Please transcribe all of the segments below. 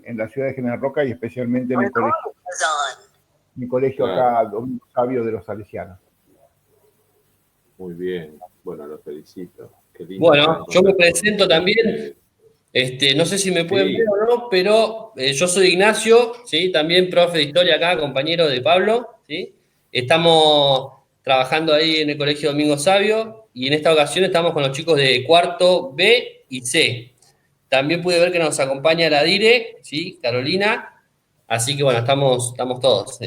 en la ciudad de General Roca y especialmente en mi colegio acá, Domingo Sabio de los Salesianos. Muy bien, bueno, los felicito. Qué lindo. Bueno, yo me presento también, no sé si me pueden ver o no, pero yo soy Ignacio, ¿sí? También profe de historia acá, compañero de Pablo, ¿sí? Estamos trabajando ahí en el Colegio Domingo Sabio y en esta ocasión estamos con los chicos de cuarto B y C. También pude ver que nos acompaña la Dire, ¿sí? Carolina, así que bueno, estamos todos.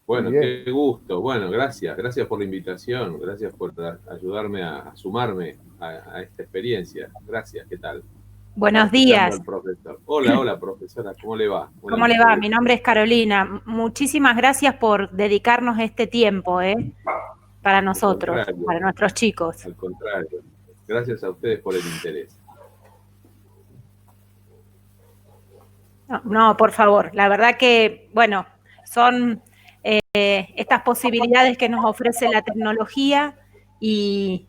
Bueno, qué gusto. Bueno, gracias por la invitación, gracias por ayudarme a sumarme a esta experiencia. Gracias, ¿qué tal? Buenos días. Hola, profesora, ¿cómo le va? ¿Cómo le va? Mi nombre es Carolina. Muchísimas gracias por dedicarnos este tiempo, para nosotros, para nuestros chicos. Al contrario, gracias a ustedes por el interés. No, por favor, la verdad que, bueno, son estas posibilidades que nos ofrece la tecnología y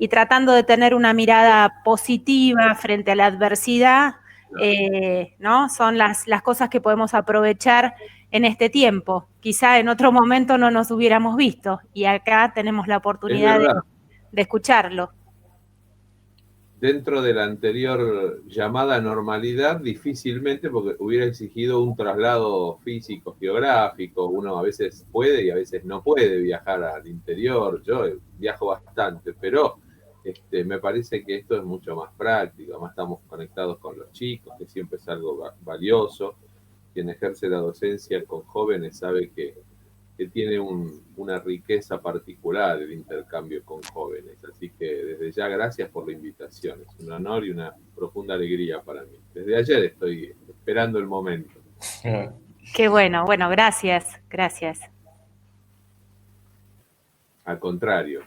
tratando de tener una mirada positiva frente a la adversidad, ¿no? Son las cosas que podemos aprovechar en este tiempo. Quizá en otro momento no nos hubiéramos visto y acá tenemos la oportunidad de escucharlo. Dentro de la anterior llamada normalidad, difícilmente, porque hubiera exigido un traslado físico, geográfico. Uno a veces puede y a veces no puede viajar al interior. Yo viajo bastante, pero me parece que esto es mucho más práctico. Además estamos conectados con los chicos, que siempre es algo valioso. Quien ejerce la docencia con jóvenes sabe que tiene una riqueza particular el intercambio con jóvenes. Así que desde ya gracias por la invitación. Es un honor y una profunda alegría para mí. Desde ayer estoy esperando el momento. Qué bueno, gracias. Al contrario.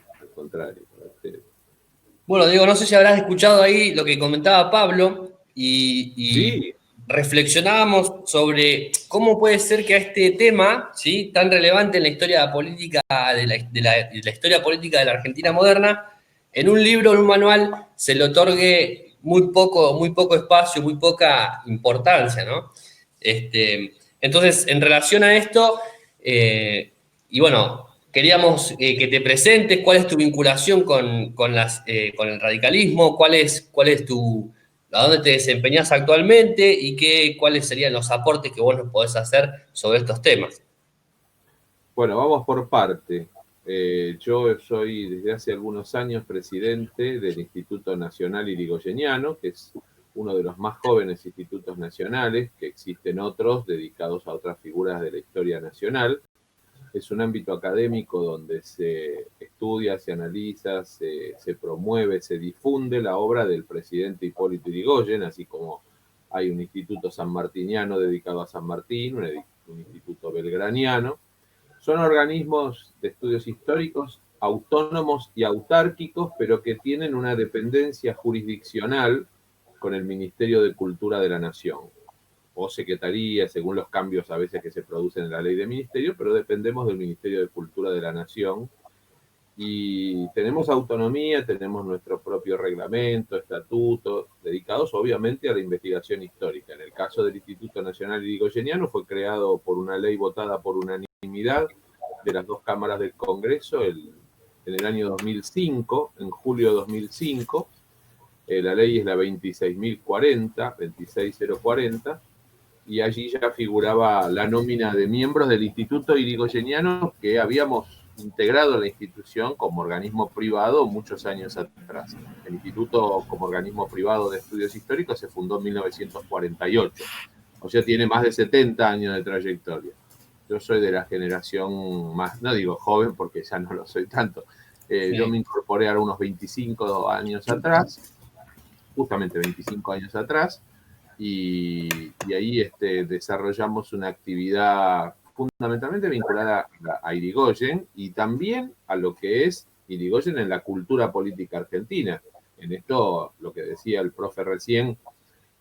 Bueno, Diego, no sé si habrás escuchado ahí lo que comentaba Pablo y sí. Reflexionábamos sobre cómo puede ser que a este tema, ¿sí?, tan relevante en la historia política de la historia política de la Argentina moderna, en un libro, en un manual, se le otorgue muy poco espacio, muy poca importancia, ¿no? Entonces, en relación a esto, y bueno, queríamos que te presentes, cuál es tu vinculación con el radicalismo, cuál es a dónde te desempeñás actualmente y cuáles serían los aportes que vos nos podés hacer sobre estos temas. Bueno, vamos por parte. Yo soy desde hace algunos años presidente del Instituto Nacional Irigoyeniano, que es uno de los más jóvenes institutos nacionales, que existen otros dedicados a otras figuras de la historia nacional. Es un ámbito académico donde se estudia, se analiza, se promueve, se difunde la obra del presidente Hipólito Yrigoyen, así como hay un instituto sanmartiniano dedicado a San Martín, un instituto belgraniano. Son organismos de estudios históricos autónomos y autárquicos, pero que tienen una dependencia jurisdiccional con el Ministerio de Cultura de la Nación, o secretaría, según los cambios a veces que se producen en la ley de ministerio, pero dependemos del Ministerio de Cultura de la Nación y tenemos autonomía, tenemos nuestro propio reglamento, estatuto, dedicados obviamente a la investigación histórica. En el caso del Instituto Nacional Irigoyeniano fue creado por una ley votada por unanimidad de las dos cámaras del Congreso en el año 2005, en julio de 2005. La ley es la 26040, y allí ya figuraba la nómina de miembros del Instituto Irigoyeniano que habíamos integrado la institución como organismo privado muchos años atrás. El instituto como organismo privado de estudios históricos se fundó en 1948, o sea, tiene más de 70 años de trayectoria. Yo soy de la generación más, no digo joven porque ya no lo soy tanto, sí. Yo me incorporé a unos 25 años atrás, justamente 25 años atrás, y ahí desarrollamos una actividad fundamentalmente vinculada a Irigoyen y también a lo que es Irigoyen en la cultura política argentina. En esto, lo que decía el profe recién,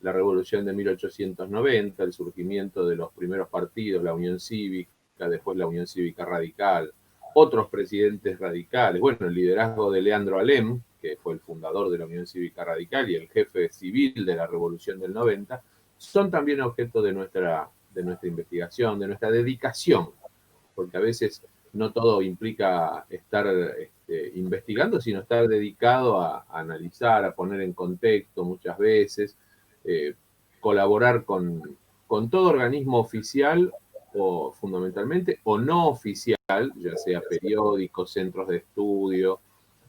la revolución de 1890, el surgimiento de los primeros partidos, la Unión Cívica, después la Unión Cívica Radical, otros presidentes radicales, bueno, el liderazgo de Leandro Alem, que fue el fundador de la Unión Cívica Radical y el jefe civil de la Revolución del 90, son también objeto de nuestra investigación, de nuestra dedicación, porque a veces no todo implica estar investigando, sino estar dedicado a analizar, a poner en contexto muchas veces, colaborar con todo organismo oficial o fundamentalmente o no oficial, ya sea periódicos, centros de estudio,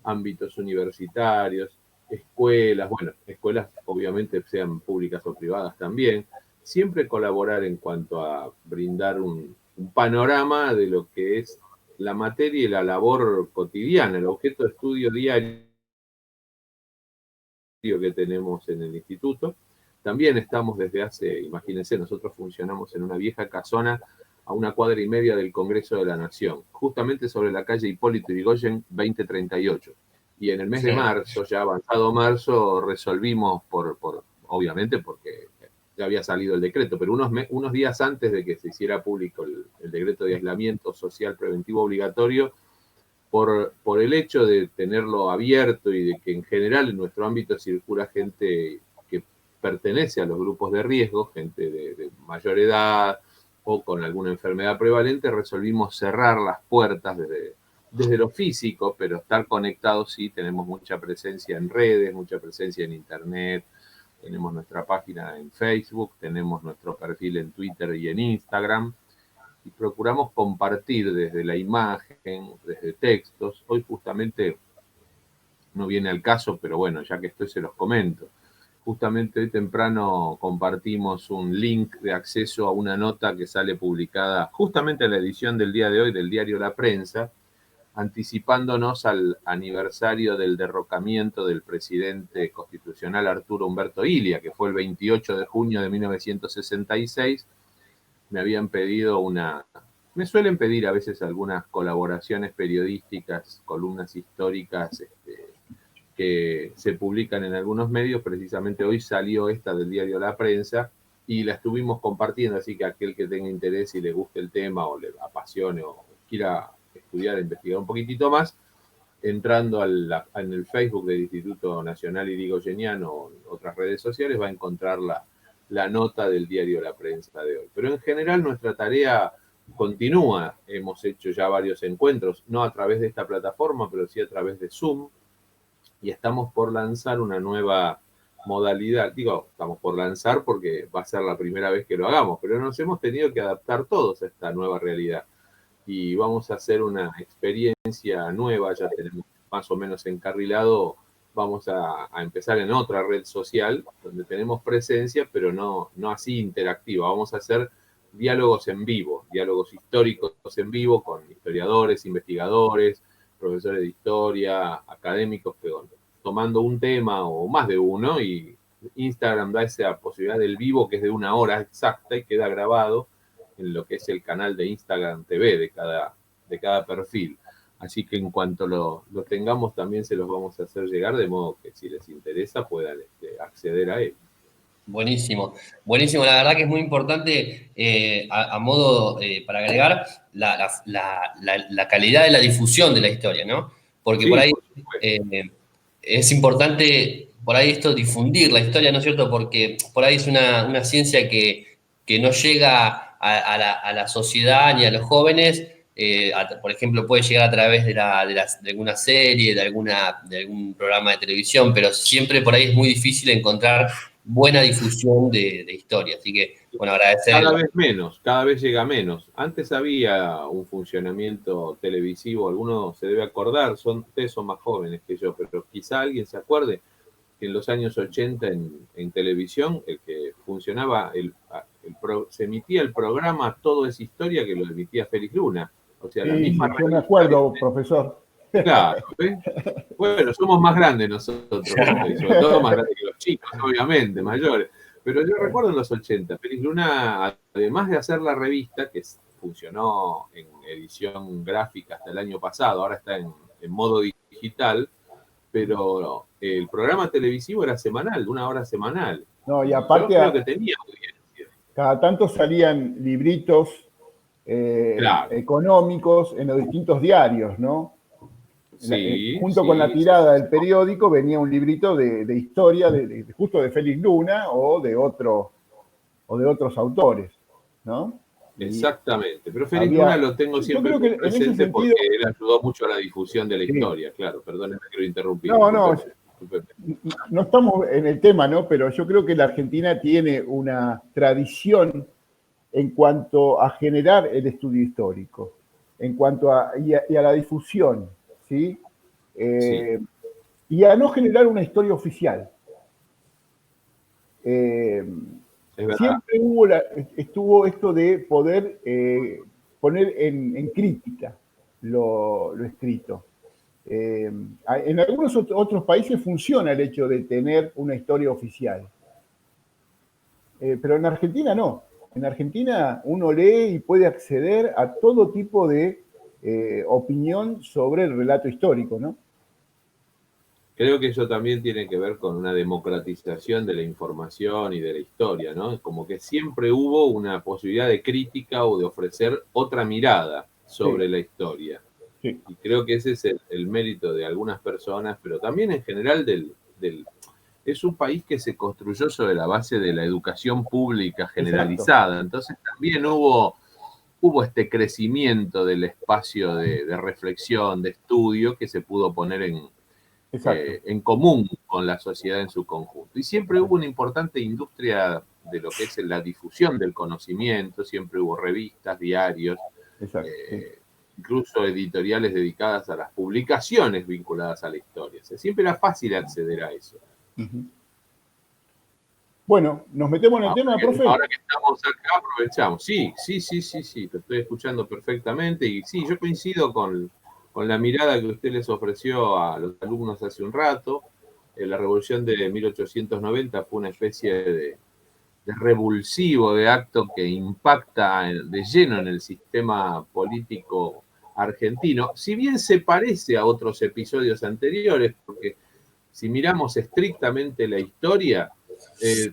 ámbitos universitarios, escuelas, bueno, escuelas obviamente sean públicas o privadas también, siempre colaborar en cuanto a brindar un panorama de lo que es la materia y la labor cotidiana, el objeto de estudio diario que tenemos en el instituto. También estamos desde hace, imagínense, nosotros funcionamos en una vieja casona a 1,5 cuadras del Congreso de la Nación, justamente sobre la calle Hipólito Yrigoyen 2038. Y en el mes de marzo, ya avanzado marzo, resolvimos obviamente porque ya había salido el decreto, pero unos días antes de que se hiciera público el decreto de aislamiento social preventivo obligatorio, por el hecho de tenerlo abierto y de que en general en nuestro ámbito circula gente que pertenece a los grupos de riesgo, gente de mayor edad o con alguna enfermedad prevalente, resolvimos cerrar las puertas desde lo físico, pero estar conectados sí, tenemos mucha presencia en redes, mucha presencia en internet, tenemos nuestra página en Facebook, tenemos nuestro perfil en Twitter y en Instagram, y procuramos compartir desde la imagen, desde textos. Hoy justamente no viene al caso, pero bueno, ya que estoy se los comento. Justamente hoy temprano compartimos un link de acceso a una nota que sale publicada justamente en la edición del día de hoy del diario La Prensa, anticipándonos al aniversario del derrocamiento del presidente constitucional Arturo Umberto Illia, que fue el 28 de junio de 1966. Me habían pedido me suelen pedir a veces algunas colaboraciones periodísticas, columnas históricas que se publican en algunos medios. Precisamente hoy salió esta del diario La Prensa y la estuvimos compartiendo, así que aquel que tenga interés y le guste el tema o le apasione o quiera estudiar, investigar un poquitito más, entrando en el Facebook del Instituto Nacional Irigoyeniano o en otras redes sociales, va a encontrar la nota del diario La Prensa de hoy. Pero en general nuestra tarea continúa. Hemos hecho ya varios encuentros, no a través de esta plataforma, pero sí a través de Zoom, y estamos por lanzar una nueva modalidad. Digo, estamos por lanzar porque va a ser la primera vez que lo hagamos, pero nos hemos tenido que adaptar todos a esta nueva realidad. Y vamos a hacer una experiencia nueva, ya tenemos más o menos encarrilado. Vamos a empezar en otra red social donde tenemos presencia, pero no así interactiva. Vamos a hacer diálogos en vivo, diálogos históricos en vivo con historiadores, investigadores, profesores de historia, académicos, tomando un tema o más de uno, y Instagram da esa posibilidad del vivo que es de 1 hora exacta y queda grabado en lo que es el canal de Instagram TV de cada perfil. Así que en cuanto lo tengamos también se los vamos a hacer llegar, de modo que si les interesa puedan acceder a él. Buenísimo, buenísimo. La verdad que es muy importante, a modo para agregar, la calidad de la difusión de la historia, ¿no? Porque sí, por ahí es importante, por ahí esto, difundir la historia, ¿no es cierto? Porque por ahí es una ciencia que no llega a la sociedad ni a los jóvenes. Por ejemplo, puede llegar a través de alguna serie, de algún programa de televisión, pero siempre por ahí es muy difícil encontrar buena difusión de historia. Así que, bueno, agradecer. Cada vez llega menos. Antes había un funcionamiento televisivo, algunos se debe acordar, ustedes son más jóvenes que yo, pero quizá alguien se acuerde que en los años 80 en televisión, el que funcionaba, se emitía el programa Todo es Historia, que lo emitía Félix Luna. O sea, la misma yo me acuerdo, profesor. Claro, ¿ves? Bueno, somos más grandes nosotros, y sobre todo más grandes que los chicos, obviamente, mayores. Pero yo recuerdo en los 80, Félix Luna, además de hacer la revista, que funcionó en edición gráfica hasta el año pasado, ahora está en modo digital, pero el programa televisivo era semanal, de 1 hora semanal. No, y aparte, yo creo que tenía audiencia. Cada tanto salían libritos económicos en los distintos diarios, ¿no? Junto con la tirada del periódico venía un librito de historia justo de Félix Luna o de otros autores, ¿no? Exactamente, pero Félix Luna lo tengo siempre yo creo que presente en ese sentido, porque él ayudó mucho a la difusión de la historia, claro, perdónenme que lo interrumpí. No estamos en el tema, ¿no? Pero yo creo que la Argentina tiene una tradición en cuanto a generar el estudio histórico, en cuanto a la difusión, ¿sí? Y a no generar una historia oficial. Siempre estuvo esto de poder poner en crítica lo escrito. En algunos otros países funciona el hecho de tener una historia oficial, pero en Argentina no. En Argentina uno lee y puede acceder a todo tipo de opinión sobre el relato histórico, ¿no? Creo que eso también tiene que ver con una democratización de la información y de la historia, ¿no? Como que siempre hubo una posibilidad de crítica o de ofrecer otra mirada sobre la historia. Sí. Y creo que ese es el mérito de algunas personas, pero también en general es un país que se construyó sobre la base de la educación pública generalizada. Exacto. Entonces también hubo este crecimiento del espacio de reflexión, de estudio, que se pudo poner en común con la sociedad en su conjunto. Y siempre hubo una importante industria de lo que es la difusión del conocimiento, siempre hubo revistas, diarios, incluso editoriales dedicadas a las publicaciones vinculadas a la historia. O sea, siempre era fácil acceder a eso. Bueno, nos metemos en el tema, profe. Ahora que estamos acá, aprovechamos. Sí, te estoy escuchando perfectamente y sí, yo coincido con la mirada que usted les ofreció a los alumnos hace un rato. La revolución de 1890 fue una especie de revulsivo, de acto que impacta de lleno en el sistema político argentino, si bien se parece a otros episodios anteriores, porque si miramos estrictamente la historia,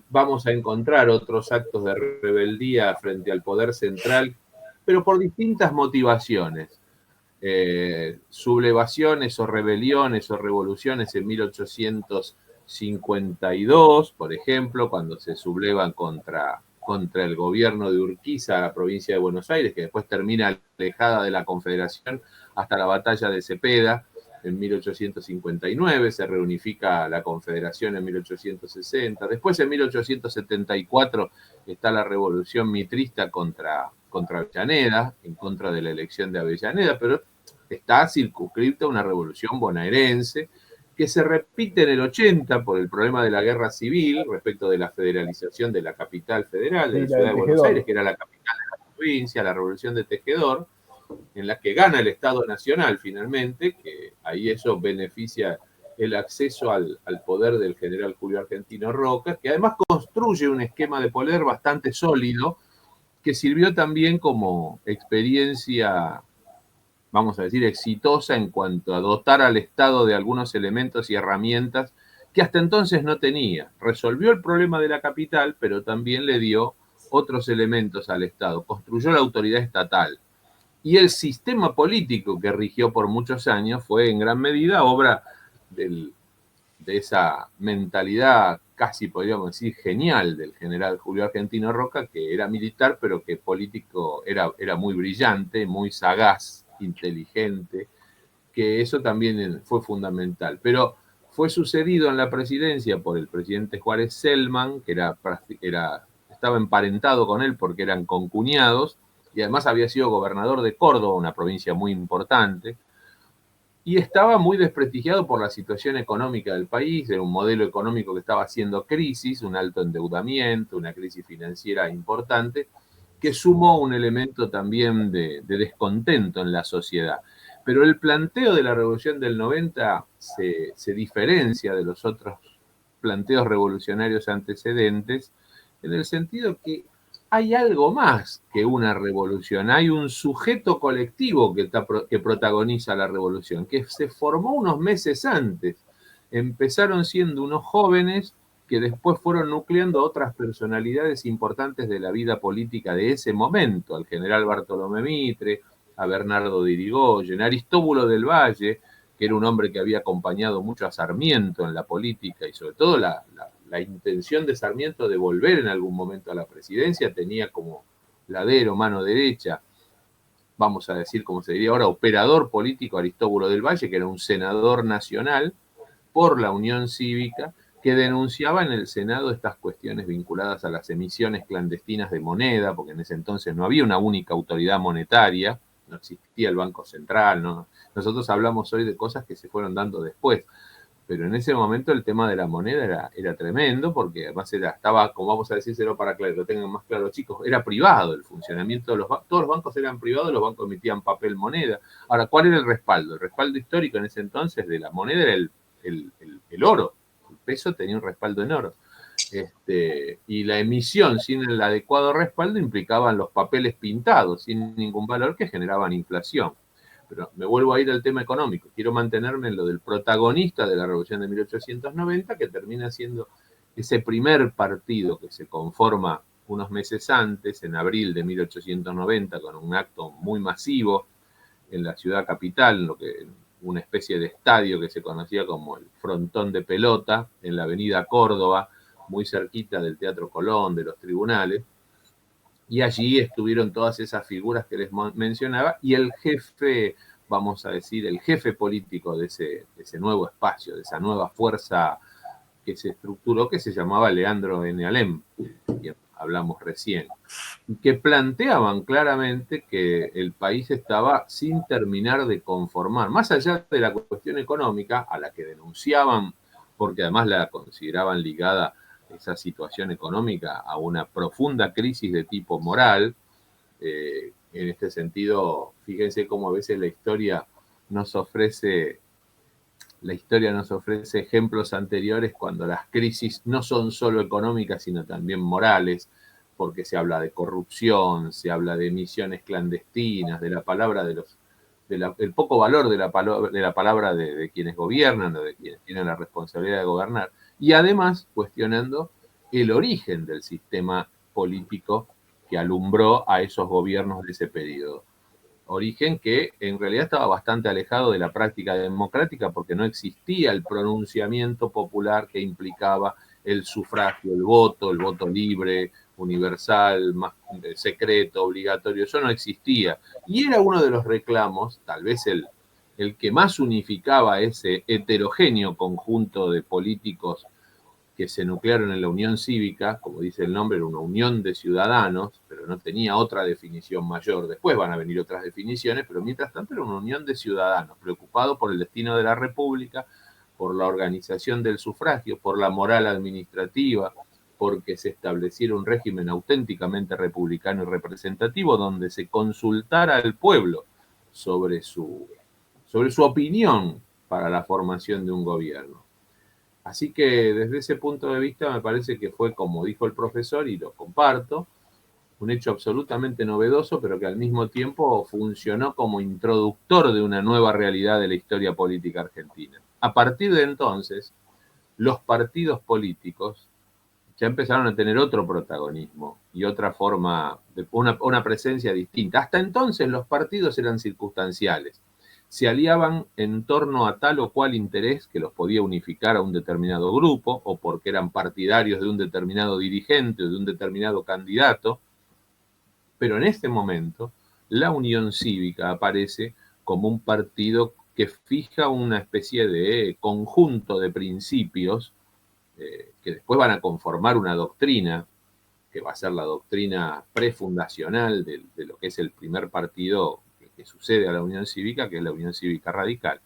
vamos a encontrar otros actos de rebeldía frente al poder central, pero por distintas motivaciones. Sublevaciones o rebeliones o revoluciones en 1852, por ejemplo, cuando se sublevan contra el gobierno de Urquiza, la provincia de Buenos Aires, que después termina alejada de la Confederación hasta la batalla de Cepeda en 1859, se reunifica la Confederación en 1860, después en 1874 está la Revolución Mitrista contra Avellaneda, en contra de la elección de Avellaneda, pero está circunscripta una revolución bonaerense que se repite en el 80 por el problema de la guerra civil respecto de la federalización de la capital federal, de la ciudad de Buenos Aires, que era la capital de la provincia, la revolución de Tejedor, en la que gana el Estado Nacional finalmente, que ahí eso beneficia el acceso al poder del general Julio Argentino Roca, que además construye un esquema de poder bastante sólido, que sirvió también como experiencia, vamos a decir, exitosa en cuanto a dotar al Estado de algunos elementos y herramientas que hasta entonces no tenía. Resolvió el problema de la capital, pero también le dio otros elementos al Estado. Construyó la autoridad estatal. Y el sistema político que rigió por muchos años fue en gran medida obra de esa mentalidad casi podríamos decir genial del general Julio Argentino Roca, que era militar, pero que político era muy brillante, muy sagaz, inteligente, que eso también fue fundamental. Pero fue sucedido en la presidencia por el presidente Juárez Celman, que estaba emparentado con él porque eran concuñados, y además había sido gobernador de Córdoba, una provincia muy importante, y estaba muy desprestigiado por la situación económica del país, era un modelo económico que estaba haciendo crisis, un alto endeudamiento, una crisis financiera importante, que sumó un elemento también de descontento en la sociedad. Pero el planteo de la Revolución del 90 se diferencia de los otros planteos revolucionarios antecedentes, en el sentido que hay algo más que una revolución, hay un sujeto colectivo que protagoniza la revolución, que se formó unos meses antes. Empezaron siendo unos jóvenes que después fueron nucleando otras personalidades importantes de la vida política de ese momento, al general Bartolomé Mitre, a Bernardo de Irigoyen, a Aristóbulo del Valle, que era un hombre que había acompañado mucho a Sarmiento en la política y sobre todo la intención de Sarmiento de volver en algún momento a la presidencia, tenía como ladero, mano derecha, vamos a decir, como se diría ahora, operador político Aristóbulo del Valle, que era un senador nacional por la Unión Cívica, que denunciaba en el Senado estas cuestiones vinculadas a las emisiones clandestinas de moneda, porque en ese entonces no había una única autoridad monetaria, no existía el Banco Central, ¿no? Nosotros hablamos hoy de cosas que se fueron dando después, pero en ese momento el tema de la moneda era tremendo, porque además estaba, como vamos a decírselo para que lo tengan más claro chicos, era privado el funcionamiento de los bancos, todos los bancos eran privados, los bancos emitían papel moneda. Ahora, ¿cuál era el respaldo? El respaldo histórico en ese entonces de la moneda era el oro, el peso tenía un respaldo en oro. Y la emisión sin el adecuado respaldo implicaban los papeles pintados sin ningún valor que generaban inflación. Pero me vuelvo a ir al tema económico. Quiero mantenerme en lo del protagonista de la Revolución de 1890, que termina siendo ese primer partido que se conforma unos meses antes, en abril de 1890, con un acto muy masivo en la ciudad capital, una especie de estadio que se conocía como el Frontón de Pelota, en la avenida Córdoba, muy cerquita del Teatro Colón, de los tribunales, y allí estuvieron todas esas figuras que les mencionaba, y el jefe, vamos a decir, el jefe político de ese nuevo espacio, de esa nueva fuerza que se estructuró, que se llamaba Leandro N. Alem, que hablamos recién, que planteaban claramente que el país estaba sin terminar de conformar, más allá de la cuestión económica, a la que denunciaban, porque además la consideraban ligada esa situación económica a una profunda crisis de tipo moral. En este sentido, fíjense cómo a veces la historia nos ofrece ejemplos anteriores cuando las crisis no son solo económicas, sino también morales, porque se habla de corrupción, se habla de emisiones clandestinas, de la palabra del poco valor de la palabra de quienes gobiernan o de quienes tienen la responsabilidad de gobernar, y además cuestionando el origen del sistema político que alumbró a esos gobiernos de ese periodo. Origen que en realidad estaba bastante alejado de la práctica democrática porque no existía el pronunciamiento popular que implicaba el sufragio, el voto libre, universal, más secreto, obligatorio, eso no existía. Y era uno de los reclamos, tal vez el que más unificaba ese heterogéneo conjunto de políticos que se nuclearon en la Unión Cívica, como dice el nombre, era una unión de ciudadanos, pero no tenía otra definición mayor. Después van a venir otras definiciones, pero mientras tanto era una unión de ciudadanos, preocupados por el destino de la República, por la organización del sufragio, por la moral administrativa, porque se estableciera un régimen auténticamente republicano y representativo donde se consultara al pueblo sobre su opinión para la formación de un gobierno. Así que desde ese punto de vista me parece que fue, como dijo el profesor, y lo comparto, un hecho absolutamente novedoso, pero que al mismo tiempo funcionó como introductor de una nueva realidad de la historia política argentina. A partir de entonces, los partidos políticos ya empezaron a tener otro protagonismo y otra forma, una presencia distinta. Hasta entonces los partidos eran circunstanciales. Se aliaban en torno a tal o cual interés que los podía unificar a un determinado grupo, o porque eran partidarios de un determinado dirigente o de un determinado candidato. Pero en este momento, la Unión Cívica aparece como un partido que fija una especie de conjunto de principios que después van a conformar una doctrina, que va a ser la doctrina prefundacional de lo que es el primer partido que sucede a la Unión Cívica, que es la Unión Cívica Radical.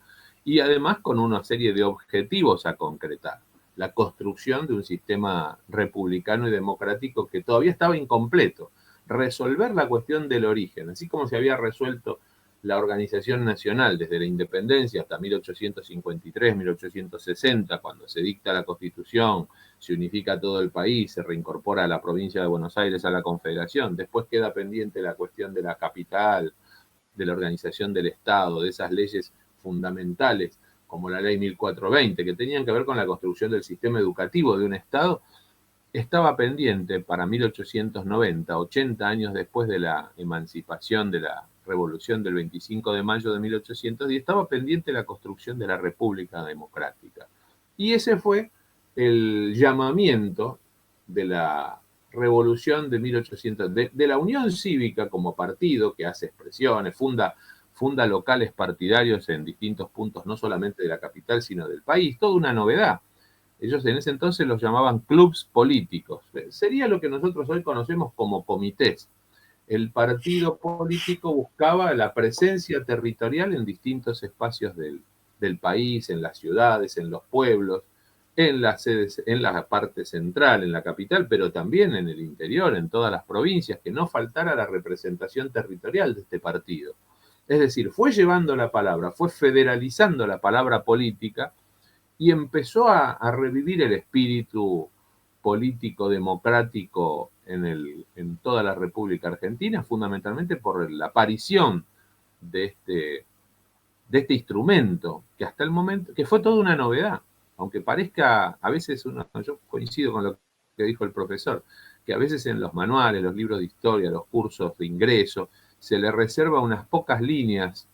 Y además con una serie de objetivos a concretar. La construcción de un sistema republicano y democrático que todavía estaba incompleto. Resolver la cuestión del origen, así como se había resuelto la organización nacional desde la independencia hasta 1853, 1860, cuando se dicta la Constitución, se unifica todo el país, se reincorpora la provincia de Buenos Aires a la Confederación. Después queda pendiente la cuestión de la capital, de la organización del Estado, de esas leyes fundamentales, como la ley 1420, que tenían que ver con la construcción del sistema educativo de un Estado. Estaba pendiente para 1890, 80 años después de la emancipación de revolución del 25 de mayo de 1810, estaba pendiente la construcción de la República Democrática. Y ese fue el llamamiento de la revolución de 1800, de la Unión Cívica como partido que hace expresiones, funda locales partidarios en distintos puntos, no solamente de la capital, sino del país, toda una novedad. Ellos en ese entonces los llamaban clubs políticos. Sería lo que nosotros hoy conocemos como comités. El partido político buscaba la presencia territorial en distintos espacios del país, en las ciudades, en los pueblos, en las sedes, en la parte central, en la capital, pero también en el interior, en todas las provincias, que no faltara la representación territorial de este partido. Es decir, fue llevando la palabra, fue federalizando la palabra política y empezó a revivir el espíritu político democrático en toda la República Argentina, fundamentalmente por la aparición de este instrumento, que hasta el momento, que fue toda una novedad, aunque parezca, a veces yo coincido con lo que dijo el profesor, que a veces en los manuales, los libros de historia, los cursos de ingreso, se le reserva unas pocas líneas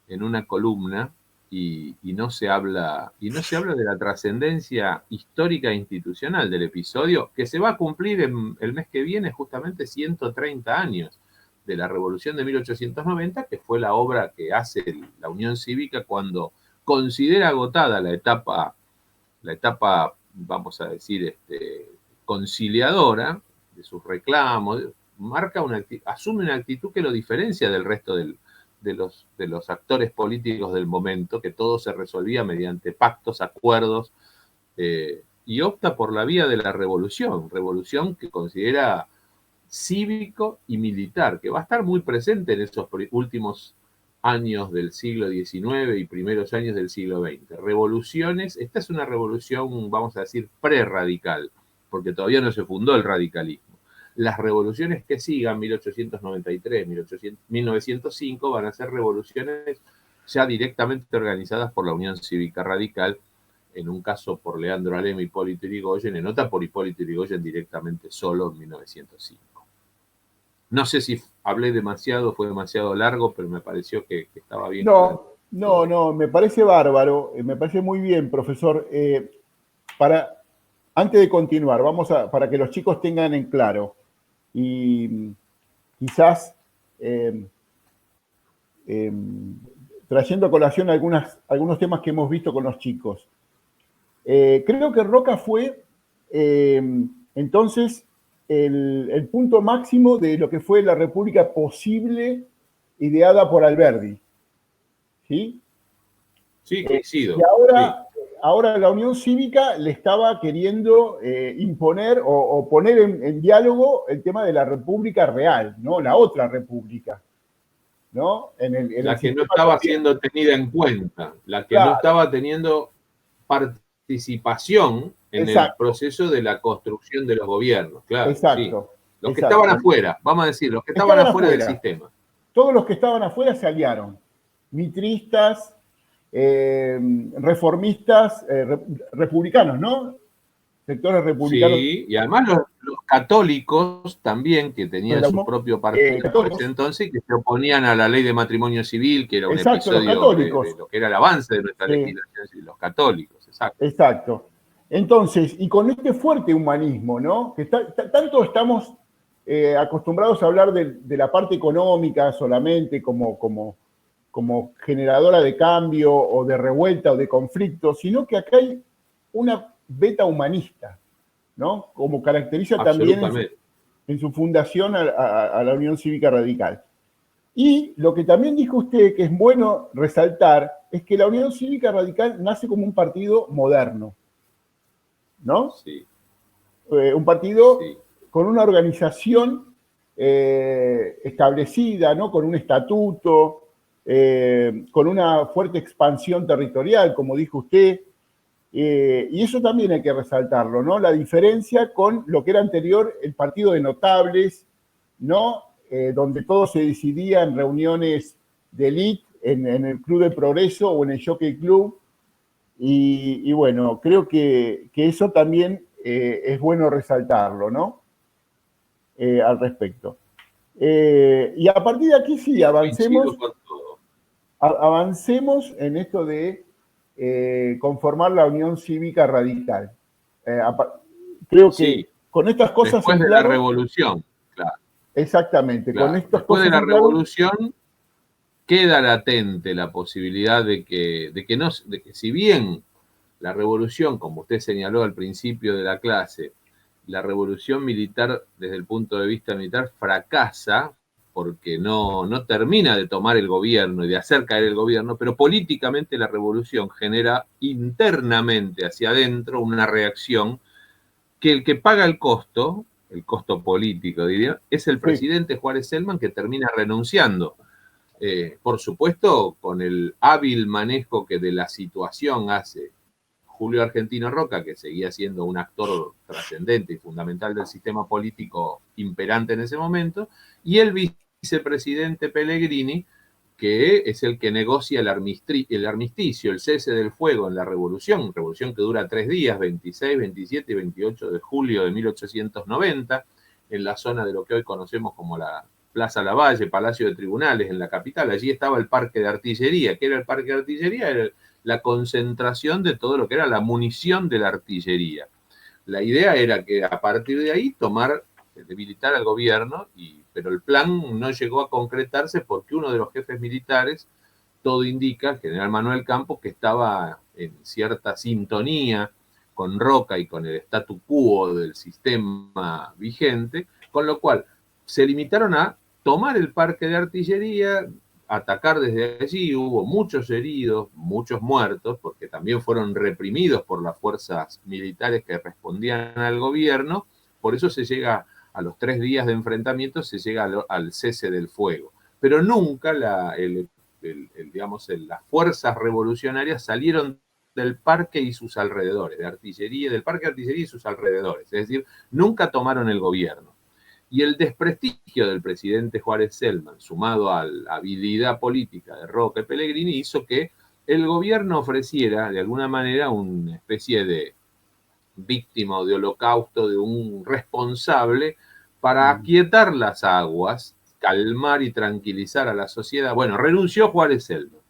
en una columna y no se habla de la trascendencia histórica e institucional del episodio, que se va a cumplir el mes que viene justamente 130 años de la Revolución de 1890, que fue la obra que hace la Unión Cívica cuando considera agotada la etapa, vamos a decir, conciliadora de sus reclamos, asume una actitud que lo diferencia del resto de los actores políticos del momento, que todo se resolvía mediante pactos, acuerdos, y opta por la vía de la revolución que considera cívico y militar, que va a estar muy presente en esos últimos años del siglo XIX y primeros años del siglo XX. Revoluciones, esta es una revolución, vamos a decir, prerradical, porque todavía no se fundó el radicalismo. Las revoluciones que sigan, 1893, 1905, van a ser revoluciones ya directamente organizadas por la Unión Cívica Radical, en un caso por Leandro Alem y Hipólito Yrigoyen, en otra por Hipólito Yrigoyen directamente solo en 1905. No sé si hablé demasiado, fue demasiado largo, pero me pareció que estaba bien. No, me parece bárbaro, me parece muy bien, profesor. Antes de continuar, para que los chicos tengan en claro, y quizás trayendo a colación algunos temas que hemos visto con los chicos. Creo que Roca fue entonces el punto máximo de lo que fue la república posible ideada por Alberdi. ¿Sí? Sí, coincido. Y ahora la Unión Cívica le estaba queriendo imponer o poner en diálogo el tema de la república real, ¿no? La otra república, ¿no? La que no estaba siendo tenida en cuenta, la que no estaba teniendo participación en el proceso de la construcción de los gobiernos, claro. Exacto. Sí. Los que estaban afuera, vamos a decir, los que estaban afuera del sistema. Todos los que estaban afuera se aliaron. Mitristas, reformistas, republicanos, ¿no? Sectores republicanos. Sí, y además los católicos también, que tenían su propio partido por ese entonces, y que se oponían a la ley de matrimonio civil, que era un episodio de lo que era el avance de nuestra legislación, los católicos, Exacto. Entonces, y con este fuerte humanismo, ¿no? Que tanto estamos acostumbrados a hablar de la parte económica solamente como generadora de cambio o de revuelta o de conflicto, sino que acá hay una beta humanista, ¿no? Como caracteriza también en su fundación a la Unión Cívica Radical. Y lo que también dijo usted, que es bueno resaltar, es que la Unión Cívica Radical nace como un partido moderno, ¿no? Sí. Un partido con una organización establecida, ¿no? Con un estatuto, con una fuerte expansión territorial, como dijo usted, y eso también hay que resaltarlo, ¿no? La diferencia con lo que era anterior el partido de notables, ¿no? Donde todo se decidía en reuniones de élite, en el Club del Progreso o en el Jockey Club, y bueno, creo que eso también es bueno resaltarlo, ¿no? Al respecto. Y a partir de aquí sí, avancemos en esto de conformar la Unión Cívica Radical. Creo que con estas cosas después en de claro... la Revolución, claro. Exactamente, Claro. con estas Después cosas de la en claro... Revolución queda latente la posibilidad de que si bien la revolución, como usted señaló al principio de la clase, la revolución militar desde el punto de vista militar fracasa porque no termina de tomar el gobierno y de hacer caer el gobierno, pero políticamente la revolución genera internamente hacia adentro una reacción que el que paga el costo político diría, es el presidente Juárez Celman, que termina renunciando. Por supuesto, con el hábil manejo que de la situación hace Julio Argentino Roca, que seguía siendo un actor trascendente y fundamental del sistema político imperante en ese momento, y el vicepresidente Pellegrini, que es el que negocia el armisticio, el cese del fuego en la revolución que dura 3 días, 26, 27 y 28 de julio de 1890, en la zona de lo que hoy conocemos como la Plaza Lavalle, Palacio de Tribunales, en la capital. Allí estaba el Parque de Artillería. ¿Qué era el Parque de Artillería? Era la concentración de todo lo que era la munición de la artillería. La idea era que a partir de ahí debilitar al gobierno, pero el plan no llegó a concretarse porque uno de los jefes militares, todo indica, el general Manuel Campos, que estaba en cierta sintonía con Roca y con el statu quo del sistema vigente, con lo cual se limitaron a tomar el parque de artillería, atacar desde allí. Hubo muchos heridos, muchos muertos, porque también fueron reprimidos por las fuerzas militares que respondían al gobierno. Por eso se llega a los 3 días de enfrentamiento, se llega al cese del fuego. Pero nunca las fuerzas revolucionarias salieron del parque y sus alrededores, del parque de artillería y sus alrededores. Es decir, nunca tomaron el gobierno. Y el desprestigio del presidente Juárez Celman, sumado a la habilidad política de Roca y Pellegrini, hizo que el gobierno ofreciera, de alguna manera, una especie de víctima o de holocausto, de un responsable para aquietar las aguas, calmar y tranquilizar a la sociedad. Bueno, renunció Juárez Celman.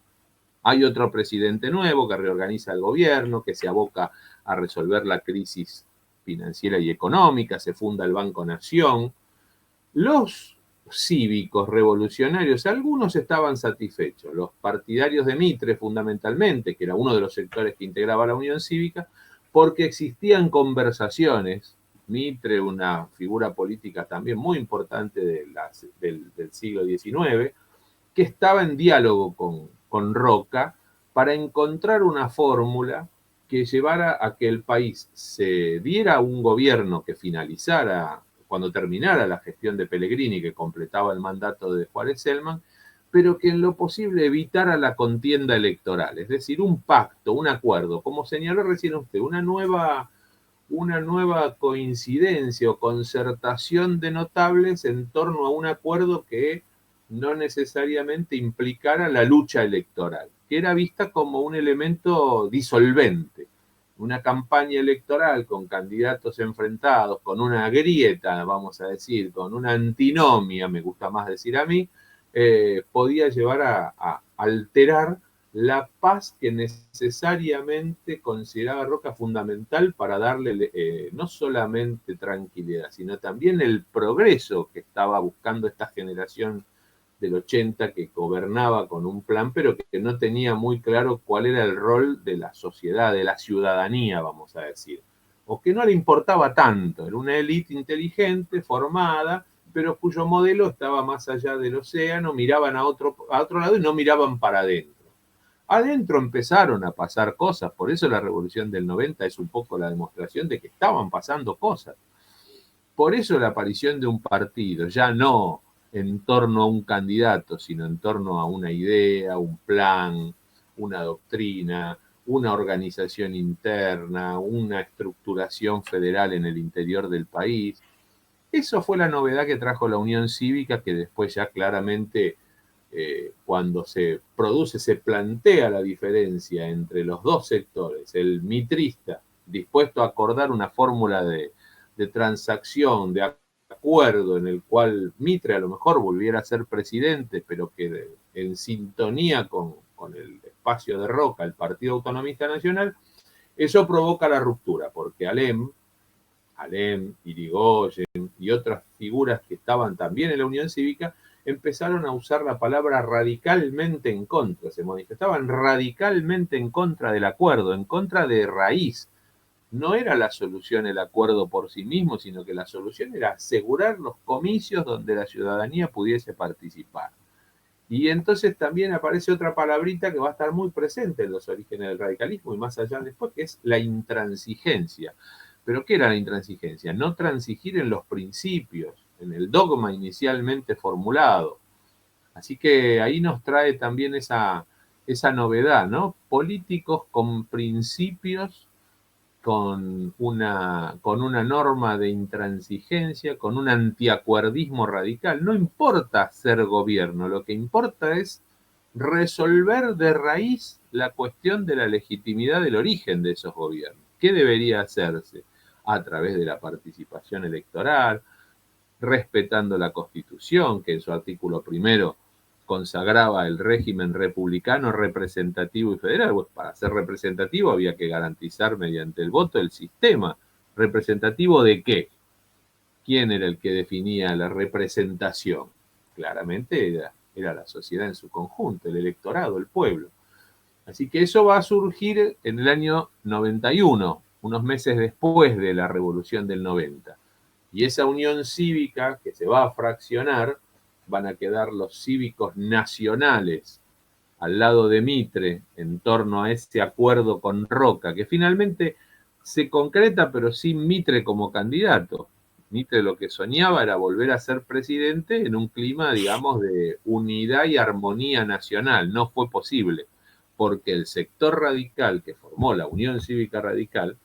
Hay otro presidente nuevo que reorganiza el gobierno, que se aboca a resolver la crisis financiera y económica, se funda el Banco Nación. Los cívicos revolucionarios, algunos estaban satisfechos, los partidarios de Mitre fundamentalmente, que era uno de los sectores que integraba la Unión Cívica, porque existían conversaciones. Mitre, una figura política también muy importante del siglo XIX, que estaba en diálogo con Roca para encontrar una fórmula que llevara a que el país se diera un gobierno que finalizara cuando terminara la gestión de Pellegrini, que completaba el mandato de Juárez Celman, pero que en lo posible evitara la contienda electoral, es decir, un pacto, un acuerdo, como señaló recién usted, una nueva coincidencia o concertación de notables en torno a un acuerdo que no necesariamente implicara la lucha electoral, que era vista como un elemento disolvente. Una campaña electoral con candidatos enfrentados, con una grieta, vamos a decir, con una antinomia, me gusta más decir a mí, podía llevar a alterar la paz que necesariamente consideraba Roca fundamental para darle no solamente tranquilidad, sino también el progreso que estaba buscando esta generación del 80 que gobernaba con un plan, pero que no tenía muy claro cuál era el rol de la sociedad, de la ciudadanía, vamos a decir, o que no le importaba tanto. Era una élite inteligente, formada, pero cuyo modelo estaba más allá del océano, miraban a otro lado y no miraban para adentro. Adentro empezaron a pasar cosas, por eso la Revolución del 90 es un poco la demostración de que estaban pasando cosas. Por eso la aparición de un partido, ya no en torno a un candidato, sino en torno a una idea, un plan, una doctrina, una organización interna, una estructuración federal en el interior del país. Eso fue la novedad que trajo la Unión Cívica, que después ya claramente, cuando se plantea la diferencia entre los dos sectores, el mitrista, dispuesto a acordar una fórmula de transacción, de acuerdo en el cual Mitre a lo mejor volviera a ser presidente, pero que en sintonía con el espacio de Roca, el Partido Autonomista Nacional, eso provoca la ruptura, porque Alem, Irigoyen y otras figuras que estaban también en la Unión Cívica empezaron a usar la palabra radicalmente en contra, se manifestaban radicalmente en contra del acuerdo, en contra de raíz. No era la solución el acuerdo por sí mismo, sino que la solución era asegurar los comicios donde la ciudadanía pudiese participar. Y entonces también aparece otra palabrita que va a estar muy presente en los orígenes del radicalismo y más allá después, que es la intransigencia. ¿Pero qué era la intransigencia? No transigir en los principios, en el dogma inicialmente formulado. Así que ahí nos trae también esa novedad, ¿no? Políticos con principios, con una norma de intransigencia, con un antiacuerdismo radical. No importa ser gobierno, lo que importa es resolver de raíz la cuestión de la legitimidad del origen de esos gobiernos. ¿Qué debería hacerse? A través de la participación electoral, respetando la Constitución, que en su artículo primero consagraba el régimen republicano, representativo y federal. Pues para ser representativo había que garantizar mediante el voto el sistema. ¿Representativo de qué? ¿Quién era el que definía la representación? Claramente era la sociedad en su conjunto, el electorado, el pueblo. Así que eso va a surgir en el año 91, unos meses después de la Revolución del 90. Y esa unión cívica que se va a fraccionar, van a quedar los cívicos nacionales al lado de Mitre en torno a ese acuerdo con Roca, que finalmente se concreta pero sin Mitre como candidato. Mitre lo que soñaba era volver a ser presidente en un clima, digamos, de unidad y armonía nacional. No fue posible, porque el sector radical que formó la Unión Cívica Radical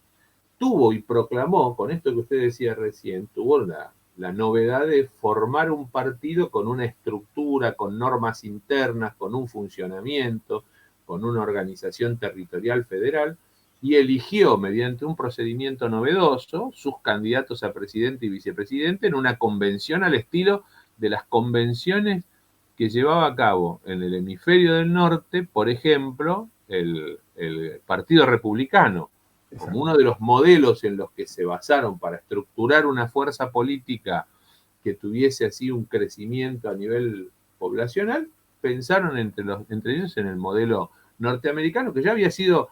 tuvo y proclamó, con esto que usted decía recién, tuvo la novedad de formar un partido con una estructura, con normas internas, con un funcionamiento, con una organización territorial federal, y eligió, mediante un procedimiento novedoso, sus candidatos a presidente y vicepresidente en una convención al estilo de las convenciones que llevaba a cabo en el hemisferio del norte, por ejemplo, el Partido Republicano, como uno de los modelos en los que se basaron para estructurar una fuerza política que tuviese así un crecimiento a nivel poblacional, pensaron entre ellos en el modelo norteamericano, que ya había sido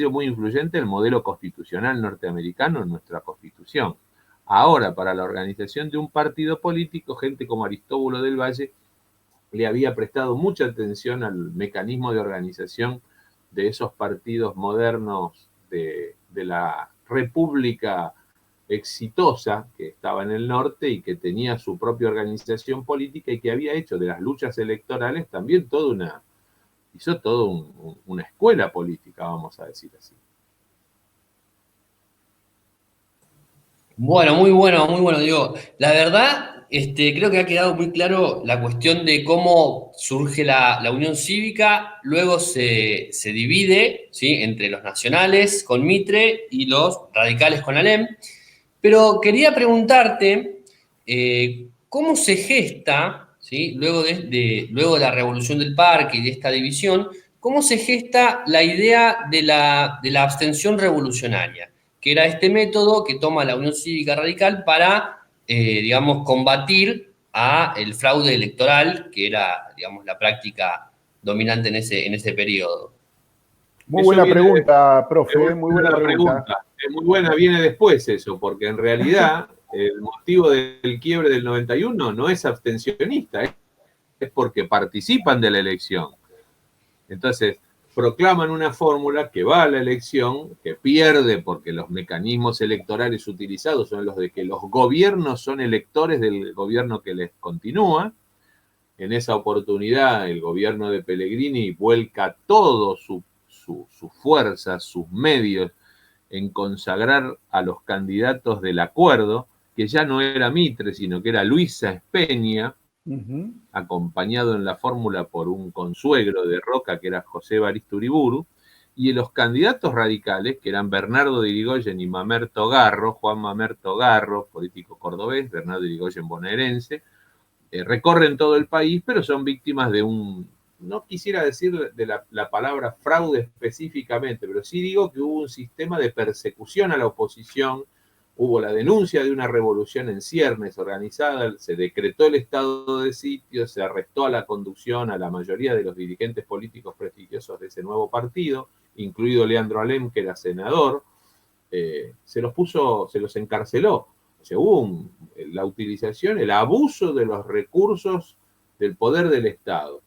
muy influyente el modelo constitucional norteamericano en nuestra Constitución. Ahora, para la organización de un partido político, gente como Aristóbulo del Valle le había prestado mucha atención al mecanismo de organización de esos partidos modernos de la república exitosa que estaba en el norte y que tenía su propia organización política y que había hecho de las luchas electorales también hizo toda una escuela política, vamos a decir así. Bueno, muy bueno, Diego. La verdad, creo que ha quedado muy claro la cuestión de cómo surge la Unión Cívica, luego se divide, ¿sí?, entre los nacionales con Mitre y los radicales con Alem. Pero quería preguntarte, ¿cómo se gesta, ¿sí?, luego de la Revolución del Parque y de esta división, cómo se gesta la idea de la abstención revolucionaria, que era este método que toma la Unión Cívica Radical para, digamos, combatir el fraude electoral, que era, digamos, la práctica dominante en ese periodo? Muy buena pregunta, profe, muy buena pregunta. Es muy buena, viene después eso, porque en realidad el motivo del quiebre del 91 no es abstencionista, es porque participan de la elección. Entonces, proclaman una fórmula que va a la elección, que pierde porque los mecanismos electorales utilizados son los de que los gobiernos son electores del gobierno que les continúa. En esa oportunidad, el gobierno de Pellegrini vuelca todo su fuerza, sus medios, en consagrar a los candidatos del acuerdo, que ya no era Mitre, sino que era Luisa Espeña, acompañado en la fórmula por un consuegro de Roca, que era José Evaristo Uriburu, y los candidatos radicales, que eran Bernardo de Irigoyen y Mamerto Garro, Juan Mamerto Garro, político cordobés, Bernardo de Irigoyen bonaerense, recorren todo el país, pero son víctimas de un, no quisiera decir de la palabra fraude específicamente, pero sí digo que hubo un sistema de persecución a la oposición, hubo la denuncia de una revolución en ciernes organizada, se decretó el estado de sitio, se arrestó a la conducción, a la mayoría de los dirigentes políticos prestigiosos de ese nuevo partido, incluido Leandro Alem, que era senador, se los encarceló. O sea, hubo la utilización, el abuso de los recursos del poder del Estado.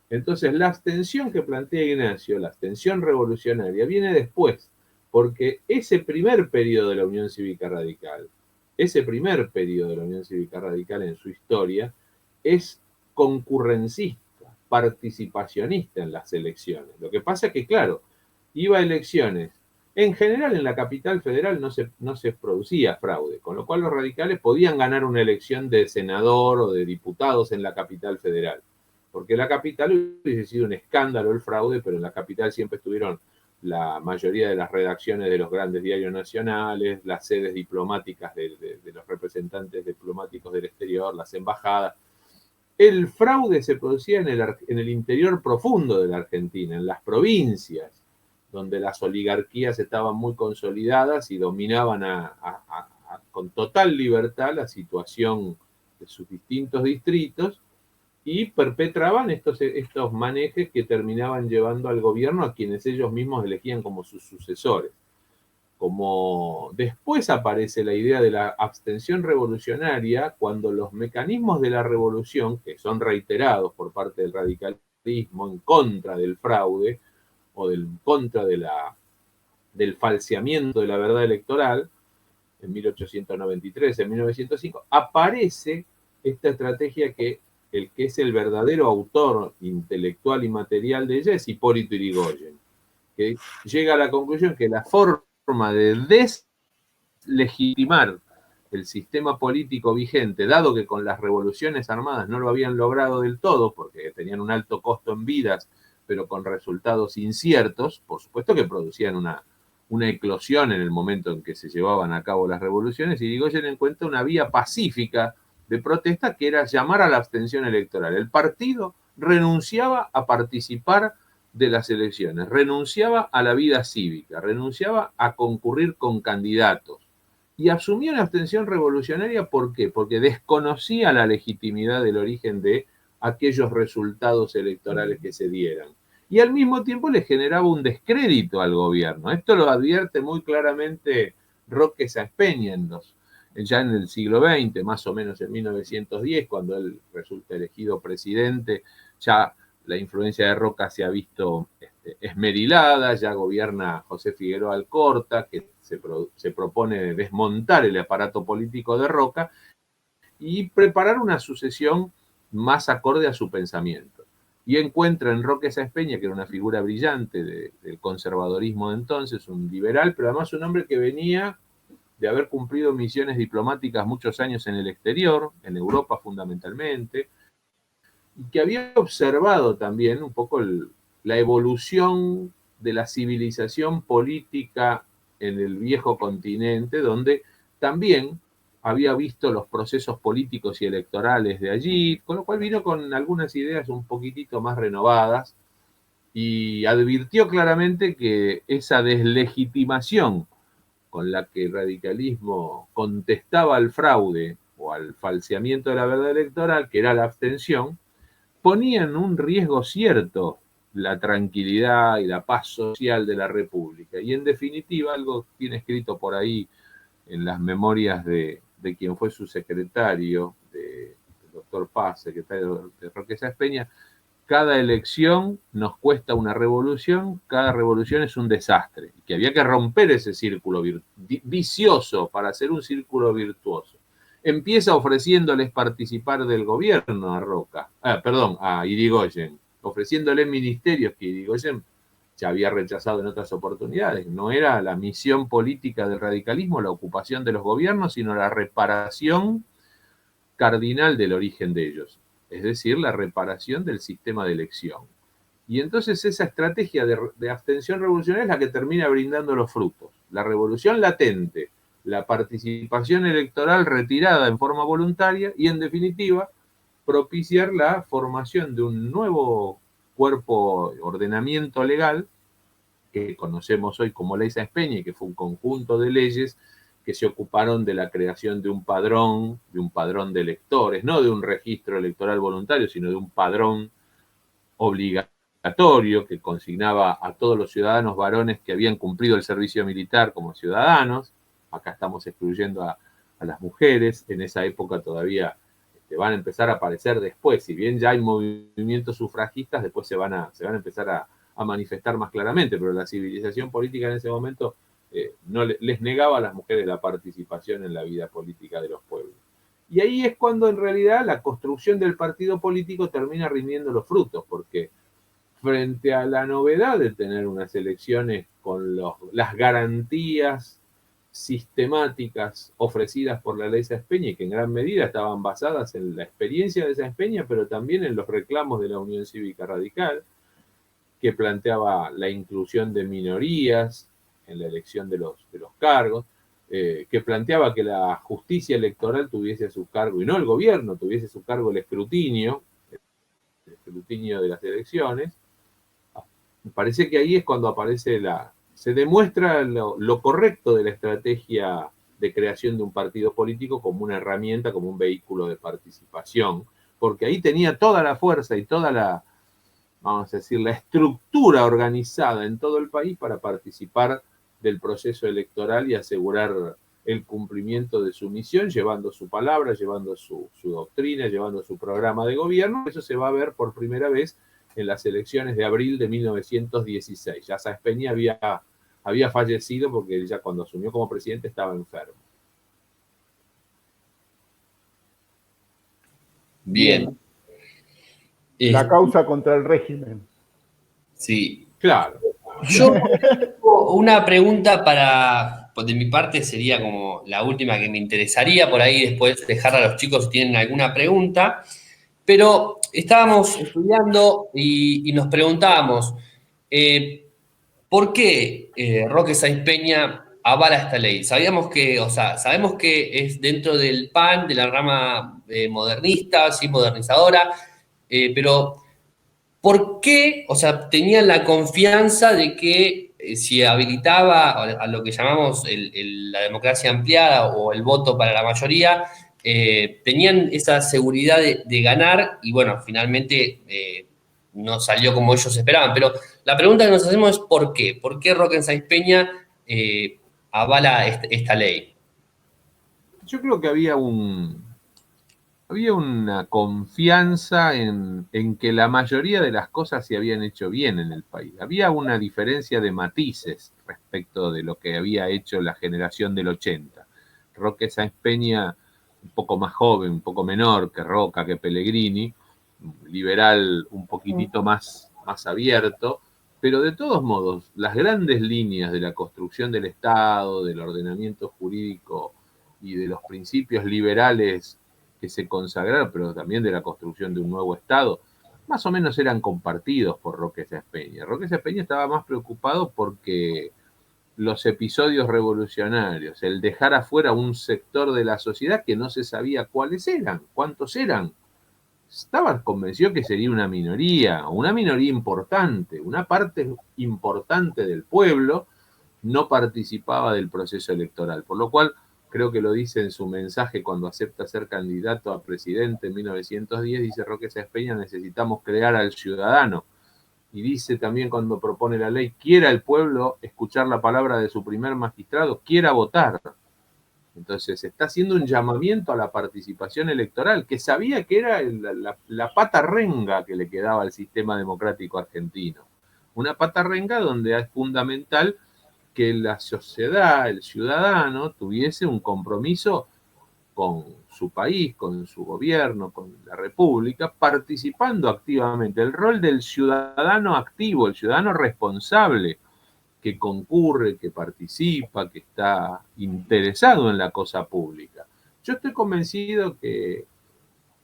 Entonces, la abstención que plantea Ignacio, la abstención revolucionaria, viene después, porque ese primer periodo de la Unión Cívica Radical, en su historia, es concurrencista, participacionista en las elecciones. Lo que pasa es que, claro, iba a elecciones. En general, en la capital federal no se producía fraude, con lo cual los radicales podían ganar una elección de senador o de diputados en la capital federal, porque en la capital hubiese sido un escándalo el fraude, pero en la capital siempre estuvieron la mayoría de las redacciones de los grandes diarios nacionales, las sedes diplomáticas de los representantes diplomáticos del exterior, las embajadas. El fraude se producía en el interior profundo de la Argentina, en las provincias, donde las oligarquías estaban muy consolidadas y dominaban con total libertad la situación de sus distintos distritos y perpetraban estos manejes que terminaban llevando al gobierno a quienes ellos mismos elegían como sus sucesores. Como después aparece la idea de la abstención revolucionaria, cuando los mecanismos de la revolución, que son reiterados por parte del radicalismo en contra del fraude, o contra del falseamiento de la verdad electoral, en 1893, en 1905, aparece esta estrategia que es el verdadero autor intelectual y material de ella es Hipólito Yrigoyen, que llega a la conclusión que la forma de deslegitimar el sistema político vigente, dado que con las revoluciones armadas no lo habían logrado del todo, porque tenían un alto costo en vidas, pero con resultados inciertos, por supuesto que producían una eclosión en el momento en que se llevaban a cabo las revoluciones, y Yrigoyen encuentra una vía pacífica de protesta que era llamar a la abstención electoral. El partido renunciaba a participar de las elecciones, renunciaba a la vida cívica, renunciaba a concurrir con candidatos y asumía una abstención revolucionaria. ¿Por qué? Porque desconocía la legitimidad del origen de aquellos resultados electorales que se dieran. Y al mismo tiempo le generaba un descrédito al gobierno. Esto lo advierte muy claramente Roque Sáenz-Peña ya en el siglo XX, más o menos en 1910, cuando él resulta elegido presidente. Ya la influencia de Roca se ha visto esmerilada, ya gobierna José Figueroa Alcorta, que se propone desmontar el aparato político de Roca y preparar una sucesión más acorde a su pensamiento. Y encuentra en Roque Sáenz-Peña, que era una figura brillante del conservadorismo de entonces, un liberal, pero además un hombre que venía de haber cumplido misiones diplomáticas muchos años en el exterior, en Europa fundamentalmente, y que había observado también un poco la evolución de la civilización política en el viejo continente, donde también había visto los procesos políticos y electorales de allí, con lo cual vino con algunas ideas un poquitito más renovadas y advirtió claramente que esa deslegitimación con la que el radicalismo contestaba al fraude o al falseamiento de la verdad electoral, que era la abstención, ponía en un riesgo cierto la tranquilidad y la paz social de la República. Y en definitiva, algo tiene escrito por ahí en las memorias de quien fue su secretario, el doctor Paz, secretario de Roque Sáenz-Peña: cada elección nos cuesta una revolución, cada revolución es un desastre, y que había que romper ese círculo vicioso para hacer un círculo virtuoso. Empieza ofreciéndoles participar del gobierno a Irigoyen, ofreciéndole ministerios que Irigoyen ya había rechazado en otras oportunidades. No era la misión política del radicalismo la ocupación de los gobiernos, sino la reparación cardinal del origen de ellos, es decir, la reparación del sistema de elección. Y entonces esa estrategia de abstención revolucionaria es la que termina brindando los frutos. La revolución latente, la participación electoral retirada en forma voluntaria y, en definitiva, propiciar la formación de un nuevo cuerpo, ordenamiento legal, que conocemos hoy como Ley Sáenz Peña, y que fue un conjunto de leyes que se ocuparon de la creación de un padrón de electores, no de un registro electoral voluntario, sino de un padrón obligatorio que consignaba a todos los ciudadanos varones que habían cumplido el servicio militar como ciudadanos. Acá estamos excluyendo a las mujeres. En esa época todavía van a empezar a aparecer después. Si bien ya hay movimientos sufragistas, después se van a empezar a manifestar más claramente, pero la civilización política en ese momento no les negaba a las mujeres la participación en la vida política de los pueblos. Y ahí es cuando en realidad la construcción del partido político termina rindiendo los frutos, porque frente a la novedad de tener unas elecciones con las garantías sistemáticas ofrecidas por la ley Sáenz Peña, y que en gran medida estaban basadas en la experiencia de Sáenz Peña, pero también en los reclamos de la Unión Cívica Radical, que planteaba la inclusión de minorías en la elección de los cargos, que planteaba que la justicia electoral tuviese a su cargo, y no el gobierno, tuviese a su cargo el escrutinio de las elecciones. Me parece que ahí es cuando aparece se demuestra lo correcto de la estrategia de creación de un partido político como una herramienta, como un vehículo de participación, porque ahí tenía toda la fuerza y toda vamos a decir, la estructura organizada en todo el país para participar del proceso electoral y asegurar el cumplimiento de su misión, llevando su palabra, llevando su doctrina, llevando su programa de gobierno. Eso se va a ver por primera vez en las elecciones de abril de 1916. Ya Sáenz Peña había fallecido porque ya cuando asumió como presidente estaba enfermo. Bien. La causa contra el régimen. Sí. Claro. Yo tengo una pregunta pues de mi parte sería como la última que me interesaría, por ahí después dejar a los chicos si tienen alguna pregunta, pero estábamos estudiando y nos preguntábamos, ¿por qué Roque Sáenz Peña avala esta ley? Sabemos que es dentro del PAN, de la rama modernista, sí, modernizadora, pero ¿por qué? O sea, tenían la confianza de que si habilitaba a lo que llamamos la democracia ampliada o el voto para la mayoría, tenían esa seguridad de ganar y bueno, finalmente no salió como ellos esperaban. Pero la pregunta que nos hacemos es ¿por qué? ¿Por qué Roque Sáenz Peña avala esta ley? Yo creo que había una confianza en que la mayoría de las cosas se habían hecho bien en el país. Había una diferencia de matices respecto de lo que había hecho la generación del 80. Roque Sáenz Peña, un poco más joven, un poco menor que Roca, que Pellegrini, liberal un poquitito más abierto, pero de todos modos, las grandes líneas de la construcción del Estado, del ordenamiento jurídico y de los principios liberales que se consagraron, pero también de la construcción de un nuevo Estado, más o menos eran compartidos por Roque Sáenz Peña. Roque Sáenz Peña estaba más preocupado porque los episodios revolucionarios, el dejar afuera un sector de la sociedad que no se sabía cuáles eran, cuántos eran, estaba convencido que sería una minoría importante, una parte importante del pueblo no participaba del proceso electoral, por lo cual creo que lo dice en su mensaje cuando acepta ser candidato a presidente en 1910, dice Roque Sáenz Peña, necesitamos crear al ciudadano. Y dice también cuando propone la ley, quiera el pueblo escuchar la palabra de su primer magistrado, quiera votar. Entonces está haciendo un llamamiento a la participación electoral, que sabía que era la pata renga que le quedaba al sistema democrático argentino. Una pata renga donde es fundamental que la sociedad, el ciudadano, tuviese un compromiso con su país, con su gobierno, con la república, participando activamente. El rol del ciudadano activo, el ciudadano responsable, que concurre, que participa, que está interesado en la cosa pública. Yo estoy convencido que,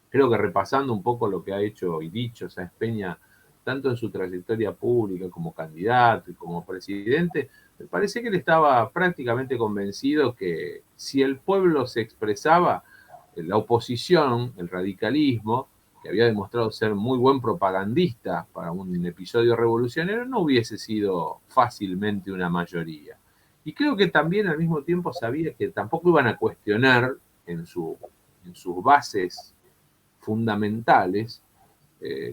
creo que repasando un poco lo que ha hecho y dicho Sáenz Peña tanto en su trayectoria pública como candidato y como presidente, me parece que él estaba prácticamente convencido que si el pueblo se expresaba, la oposición, el radicalismo, que había demostrado ser muy buen propagandista para un episodio revolucionario, no hubiese sido fácilmente una mayoría. Y creo que también al mismo tiempo sabía que tampoco iban a cuestionar en sus bases fundamentales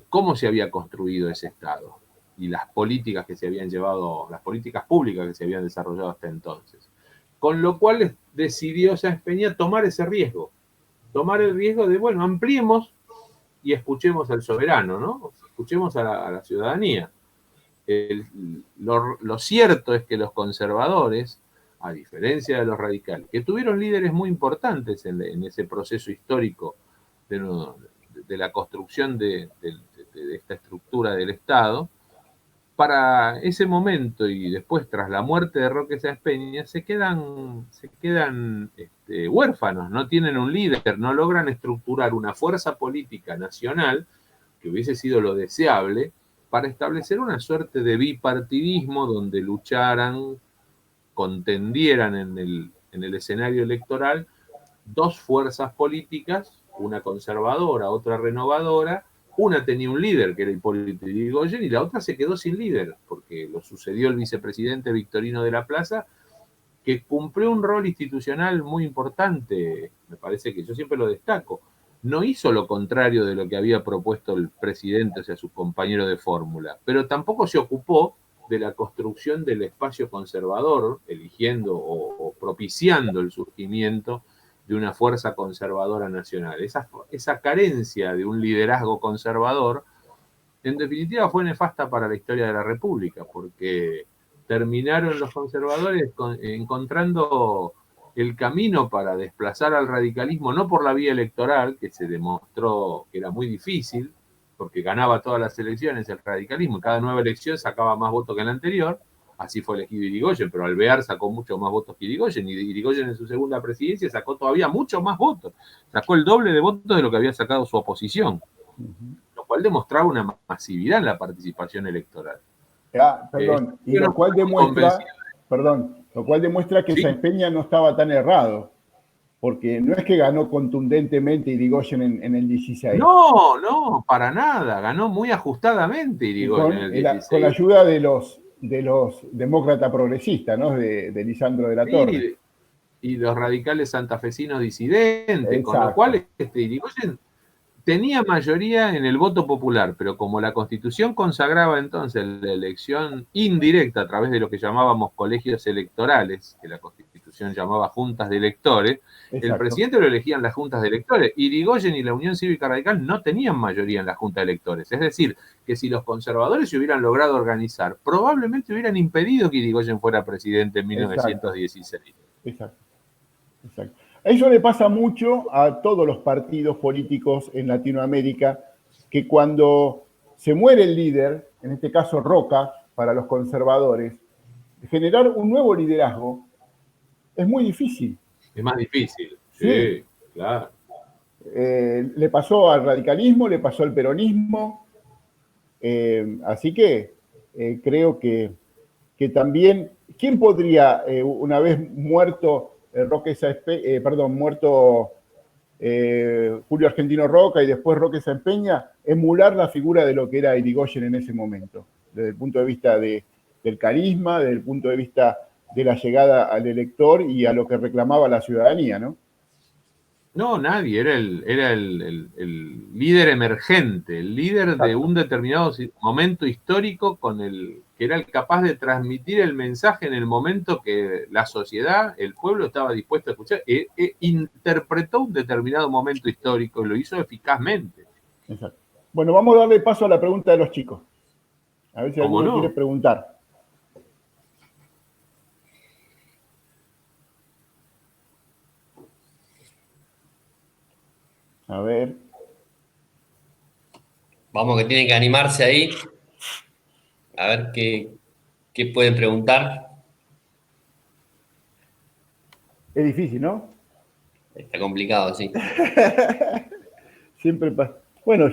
cómo se había construido ese Estado y las políticas que se habían llevado, las políticas públicas que se habían desarrollado hasta entonces. Con lo cual decidió Sáenz Peña tomar ese riesgo, tomar el riesgo de, bueno, ampliemos y escuchemos al soberano, ¿no? Escuchemos a la ciudadanía. Lo cierto es que los conservadores, a diferencia de los radicales, que tuvieron líderes muy importantes en ese proceso histórico de la construcción de esta estructura del Estado, para ese momento y después tras la muerte de Roque Sáenz Peña se quedan huérfanos, no tienen un líder, no logran estructurar una fuerza política nacional, que hubiese sido lo deseable, para establecer una suerte de bipartidismo donde lucharan, contendieran en el escenario electoral dos fuerzas políticas, una conservadora, otra renovadora. Una tenía un líder, que era Hipólito Yrigoyen, y la otra se quedó sin líder, porque lo sucedió el vicepresidente Victorino de la Plaza, que cumplió un rol institucional muy importante, me parece que yo siempre lo destaco. No hizo lo contrario de lo que había propuesto el presidente, o sea, su compañero de fórmula, pero tampoco se ocupó de la construcción del espacio conservador, eligiendo o propiciando el surgimiento de una fuerza conservadora nacional. Esa carencia de un liderazgo conservador, en definitiva, fue nefasta para la historia de la República, porque terminaron los conservadores encontrando el camino para desplazar al radicalismo, no por la vía electoral, que se demostró que era muy difícil, porque ganaba todas las elecciones el radicalismo, y cada nueva elección sacaba más votos que en la anterior. Así fue elegido Irigoyen, pero Alvear sacó mucho más votos que Irigoyen, y Irigoyen en su segunda presidencia sacó todavía mucho más votos. Sacó el doble de votos de lo que había sacado su oposición, lo cual demostraba una masividad en la participación electoral. Perdón, y lo cual demuestra que ¿sí? Sáenz Peña no estaba tan errado, porque no es que ganó contundentemente Irigoyen en el 16. No, para nada, ganó muy ajustadamente Irigoyen en el 16. Con la ayuda de los demócratas progresistas, ¿no? De Lisandro de la Torre. Y los radicales santafesinos disidentes. Exacto. Con lo cual Irigoyen tenía mayoría en el voto popular, pero como la Constitución consagraba entonces la elección indirecta a través de lo que llamábamos colegios electorales, que la Constitución llamaba juntas de electores, exacto, el presidente lo elegían las juntas de electores. Irigoyen y la Unión Cívica Radical no tenían mayoría en la junta de electores. Es decir, que si los conservadores se hubieran logrado organizar, probablemente hubieran impedido que Irigoyen fuera presidente en 1916. Exacto. Eso le pasa mucho a todos los partidos políticos en Latinoamérica, que cuando se muere el líder, en este caso Roca, para los conservadores, generar un nuevo liderazgo es muy difícil. Es más difícil, sí, claro. Le pasó al radicalismo, le pasó al peronismo, así que creo que también, ¿quién podría, una vez muerto muerto Julio Argentino Roca y después Roque Sáenz Peña, emular la figura de lo que era Irigoyen en ese momento, desde el punto de vista del carisma, desde el punto de vista de la llegada al elector y a lo que reclamaba la ciudadanía, ¿no? No, nadie, era el líder emergente, el líder de un determinado momento histórico que era el capaz de transmitir el mensaje en el momento que la sociedad, el pueblo estaba dispuesto a escuchar. Interpretó un determinado momento histórico y lo hizo eficazmente. Exacto. Bueno, vamos a darle paso a la pregunta de los chicos. A ver si alguno quiere preguntar. A ver. Vamos, que tienen que animarse ahí. A ver qué pueden preguntar. Es difícil, ¿no? Está complicado, sí. Siempre pasa. Bueno.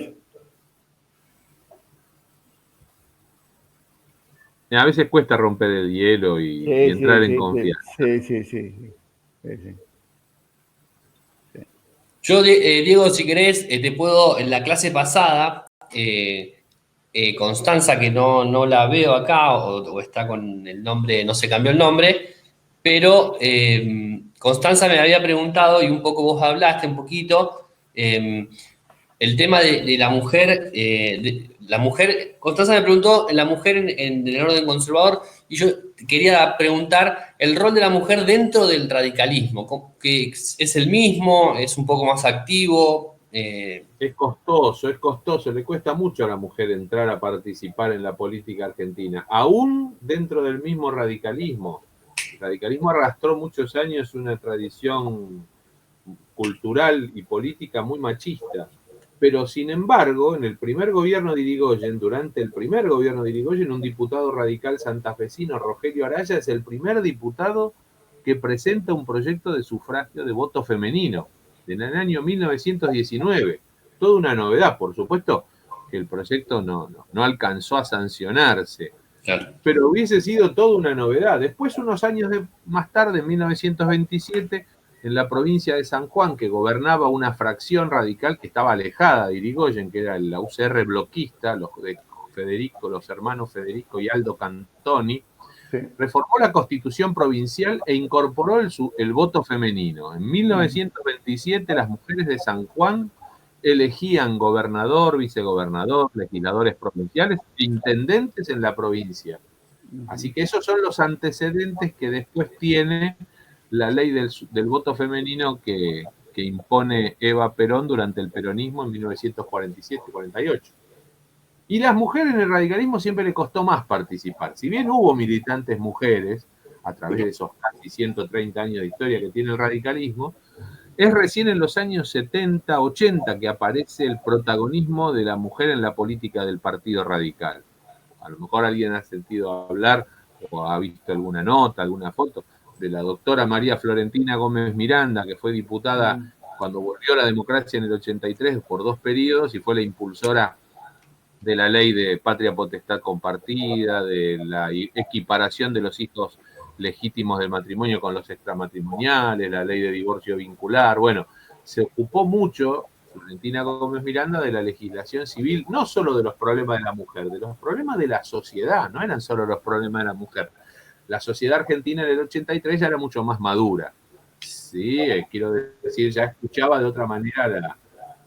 A veces cuesta romper el hielo y entrar en confianza. Sí. Yo, Diego, si querés, te puedo, en la clase pasada, Constanza, que no la veo acá, o está con el nombre, no se cambió el nombre, pero Constanza me había preguntado, y un poco vos hablaste un poquito, el tema de la mujer, Constanza me preguntó la mujer en el orden conservador, y yo quería preguntar el rol de la mujer dentro del radicalismo, que es el mismo, es un poco más activo. Es costoso, le cuesta mucho a la mujer entrar a participar en la política argentina, aún dentro del mismo radicalismo. El radicalismo arrastró muchos años una tradición cultural y política muy machista. Pero, sin embargo, en el primer gobierno de Irigoyen, durante el primer gobierno de Irigoyen, un diputado radical santafesino, Rogelio Araya, es el primer diputado que presenta un proyecto de sufragio de voto femenino en el año 1919. Toda una novedad, por supuesto que el proyecto no alcanzó a sancionarse, Claro. pero hubiese sido toda una novedad. Después, unos años más tarde, en 1927, en la provincia de San Juan, que gobernaba una fracción radical que estaba alejada de Irigoyen, que era la UCR bloquista, los hermanos Federico y Aldo Cantoni, Sí. reformó la constitución provincial e incorporó el voto femenino. En 1927 las mujeres de San Juan elegían gobernador, vicegobernador, legisladores provinciales e intendentes en la provincia. Así que esos son los antecedentes que después tiene la ley del voto femenino que impone Eva Perón durante el peronismo en 1947-48. Y las mujeres en el radicalismo siempre le costó más participar. Si bien hubo militantes mujeres, a través de esos casi 130 años de historia que tiene el radicalismo, es recién en los años 70, 80 que aparece el protagonismo de la mujer en la política del Partido Radical. A lo mejor alguien ha sentido hablar o ha visto alguna nota, alguna foto de la doctora María Florentina Gómez Miranda, que fue diputada cuando volvió la democracia en el 83 por 2 periodos y fue la impulsora de la ley de patria potestad compartida, de la equiparación de los hijos legítimos del matrimonio con los extramatrimoniales, la ley de divorcio vincular. Bueno, se ocupó mucho Florentina Gómez Miranda de la legislación civil, no solo de los problemas de la mujer, de los problemas de la sociedad, no eran solo los problemas de la mujer. La sociedad argentina en el 83 ya era mucho más madura. Sí, quiero decir, ya escuchaba de otra manera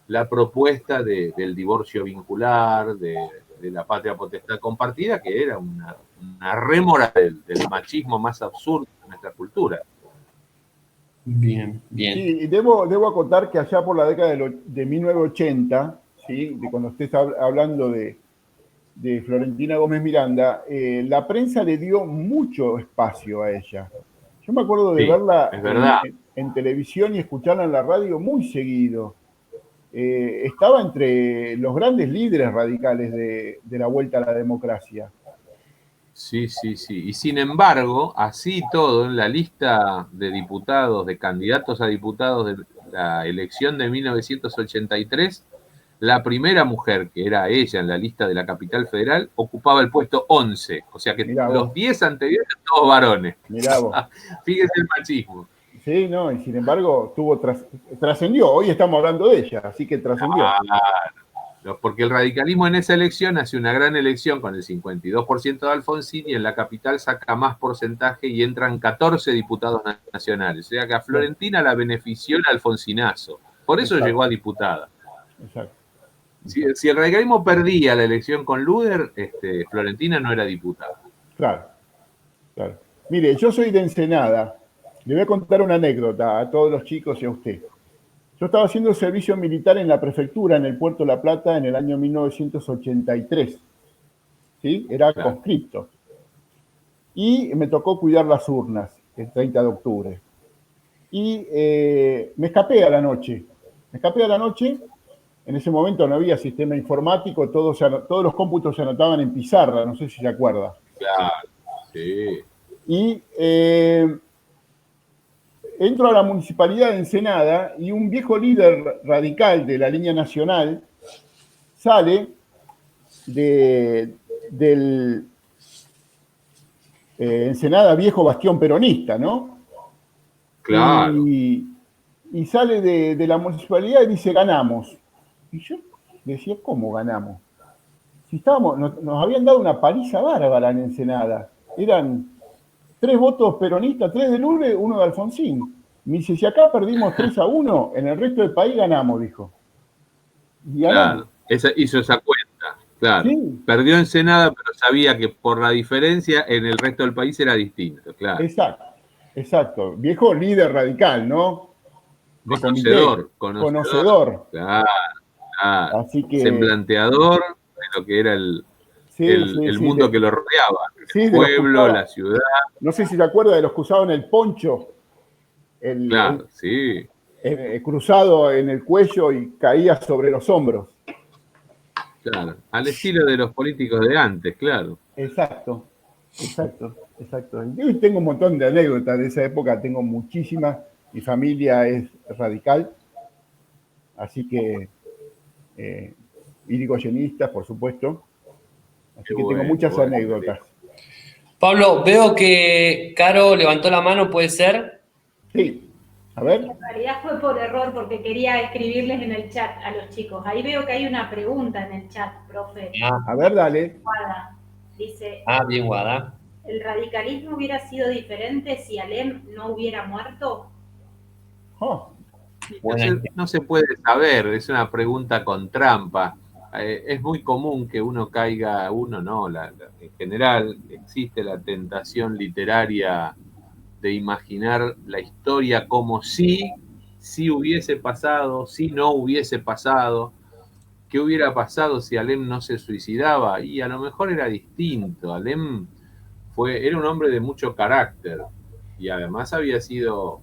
la propuesta del divorcio vincular, de la patria potestad compartida, que era una rémora del machismo más absurdo de nuestra cultura. Bien. Sí, y debo acotar que allá por la década de 1980, ¿sí? De cuando estés hablando de Florentina Gómez Miranda, la prensa le dio mucho espacio a ella. Yo me acuerdo de verla en televisión y escucharla en la radio muy seguido. Estaba entre los grandes líderes radicales de la vuelta a la democracia. Sí. Y sin embargo, así todo, en la lista de diputados, de candidatos a diputados de la elección de 1983, la primera mujer, que era ella en la lista de la capital federal, ocupaba el puesto 11. O sea que los 10 anteriores todos varones. Mirá vos. Fíjese el machismo. Sí, no, y sin embargo trascendió. Hoy estamos hablando de ella, así que trascendió. Claro, porque el radicalismo en esa elección hace una gran elección con el 52% de Alfonsín y en la capital saca más porcentaje y entran 14 diputados nacionales. O sea que a Florentina la benefició el alfonsinazo. Por eso llegó a diputada. Exacto. Si el radicalismo perdía la elección con Luder, Florentina no era diputada. Claro. Mire, yo soy de Ensenada. Le voy a contar una anécdota a todos los chicos y a usted. Yo estaba haciendo servicio militar en la prefectura, en el Puerto La Plata, en el año 1983. ¿Sí? Era conscripto. Y me tocó cuidar las urnas el 30 de octubre. Y me escapé a la noche. En ese momento no había sistema informático, todos los cómputos se anotaban en pizarra, no sé si se acuerda. Claro, sí. Y entro a la municipalidad de Ensenada y un viejo líder radical de la línea nacional sale del Ensenada, viejo bastión peronista, ¿no? Claro. Y sale de la municipalidad y dice, ganamos. Y yo decía, ¿cómo ganamos? Si nos habían dado una paliza bárbara en Ensenada. Eran 3 votos peronistas, 3 de Lourdes, 1 de Alfonsín. Me dice, si acá perdimos 3-1, en el resto del país ganamos, dijo. Y ganamos. Claro, hizo esa cuenta, claro. Sí. Perdió Ensenada, pero sabía que por la diferencia en el resto del país era distinto, claro. Exacto. Viejo líder radical, ¿no? Conocedor. Claro. Así que, semblanteador de lo que era el mundo que lo rodeaba. El pueblo, la ciudad. No sé si te acuerdas de los que usaban el poncho. Sí. Cruzado en el cuello y caía sobre los hombros. Claro, al estilo de los políticos de antes, claro. Exacto. Yo tengo un montón de anécdotas de esa época, tengo muchísimas. Mi familia es radical, así que irigoyenistas, por supuesto. Así que tengo muchas anécdotas. Pablo, veo que Caro levantó la mano, ¿puede ser? Sí. A ver. En realidad fue por error porque quería escribirles en el chat a los chicos. Ahí veo que hay una pregunta en el chat, profe. A ver, dale. Guada. Dice, bien, Guada. ¿el radicalismo hubiera sido diferente si Alem no hubiera muerto? No se puede saber, es una pregunta con trampa. Es muy común que uno caiga, en general existe la tentación literaria de imaginar la historia como si hubiese pasado, si no hubiese pasado. ¿Qué hubiera pasado si Alem no se suicidaba? Y a lo mejor era distinto. Alem era un hombre de mucho carácter y además había sido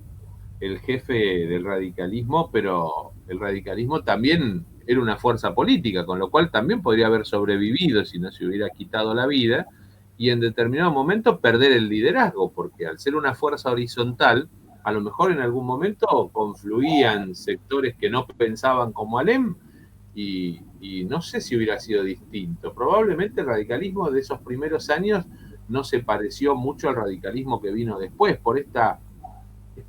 el jefe del radicalismo, pero el radicalismo también era una fuerza política, con lo cual también podría haber sobrevivido si no se hubiera quitado la vida y en determinado momento perder el liderazgo, porque al ser una fuerza horizontal, a lo mejor en algún momento confluían sectores que no pensaban como Alem y no sé si hubiera sido distinto. Probablemente el radicalismo de esos primeros años no se pareció mucho al radicalismo que vino después, por esta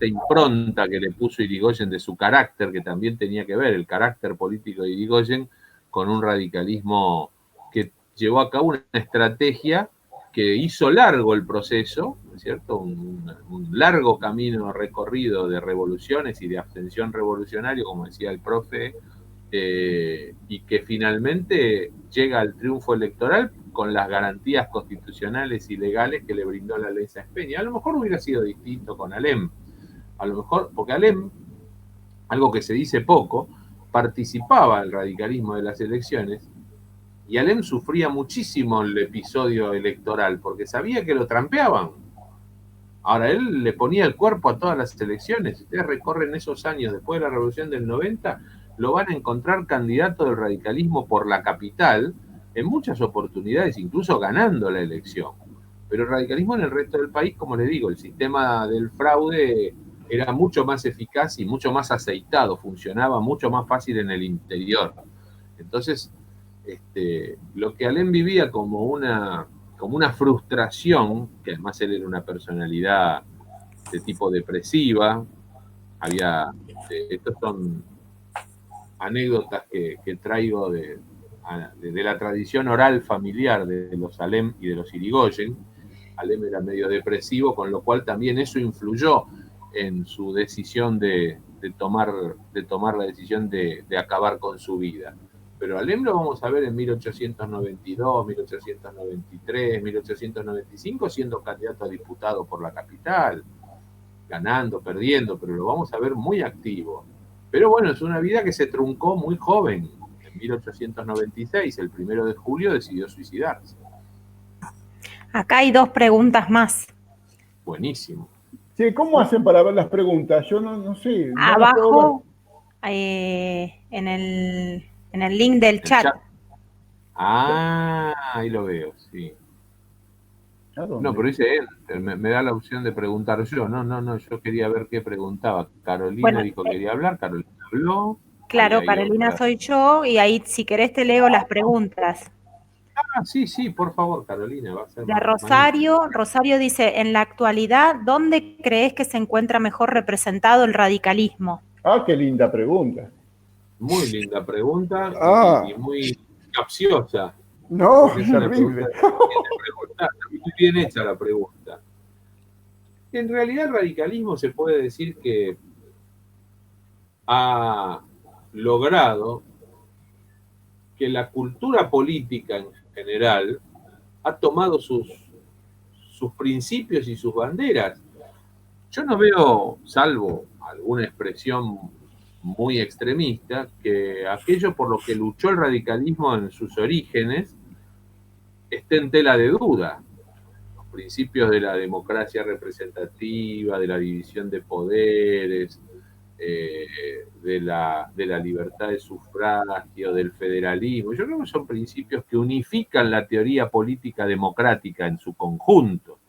impronta que le puso Irigoyen de su carácter, que también tenía que ver el carácter político de Irigoyen con un radicalismo que llevó a cabo una estrategia que hizo largo el proceso, ¿no es cierto? Un largo camino recorrido de revoluciones y de abstención revolucionario, como decía el profe, y que finalmente llega al triunfo electoral con las garantías constitucionales y legales que le brindó la ley Sáenz Peña. A lo mejor hubiera sido distinto con Alem, a lo mejor, porque Alem, algo que se dice poco, participaba el radicalismo de las elecciones y Alem sufría muchísimo el episodio electoral porque sabía que lo trampeaban. Ahora, él le ponía el cuerpo a todas las elecciones. Si ustedes recorren esos años después de la Revolución del 90, lo van a encontrar candidato del radicalismo por la capital en muchas oportunidades, incluso ganando la elección. Pero el radicalismo en el resto del país, como les digo, el sistema del fraude era mucho más eficaz y mucho más aceitado, funcionaba mucho más fácil en el interior. Entonces, lo que Alem vivía como una frustración, que además él era una personalidad de tipo depresiva, estos son anécdotas que traigo de la tradición oral familiar de los Alem y de los Irigoyen. Alem era medio depresivo, con lo cual también eso influyó en su decisión de tomar la decisión de acabar con su vida. Pero Alem lo vamos a ver en 1892, 1893, 1895 siendo candidato a diputado por la capital, ganando, perdiendo, pero lo vamos a ver muy activo. Pero bueno, es una vida que se truncó muy joven. En 1896, el 1 de julio, decidió suicidarse. Acá hay 2 preguntas más. Buenísimo. Sí, ¿cómo hacen para ver las preguntas? Yo no sé. Abajo, en el link del chat. Ahí lo veo, sí. No, pero dice él, me da la opción de preguntar yo. No, yo quería ver qué preguntaba. Carolina dijo que quería hablar, Carolina habló. Claro, Carolina soy yo, y ahí si querés te leo las preguntas. Sí, por favor, Carolina, va a ser De más. Rosario, Rosario dice, en la actualidad, ¿dónde crees que se encuentra mejor representado el radicalismo? Ah, qué linda pregunta. Muy linda pregunta y Ah, muy capciosa, no, porque es una pregunta terrible. muy bien hecha la pregunta. En realidad el radicalismo se puede decir que ha logrado que la cultura política en general ha tomado sus principios y sus banderas. Yo no veo, salvo alguna expresión muy extremista, que aquello por lo que luchó el radicalismo en sus orígenes esté en tela de duda. Los principios de la democracia representativa, de la división de poderes, de la libertad de sufragio, del federalismo. Yo creo que son principios que unifican la teoría política democrática en su conjunto.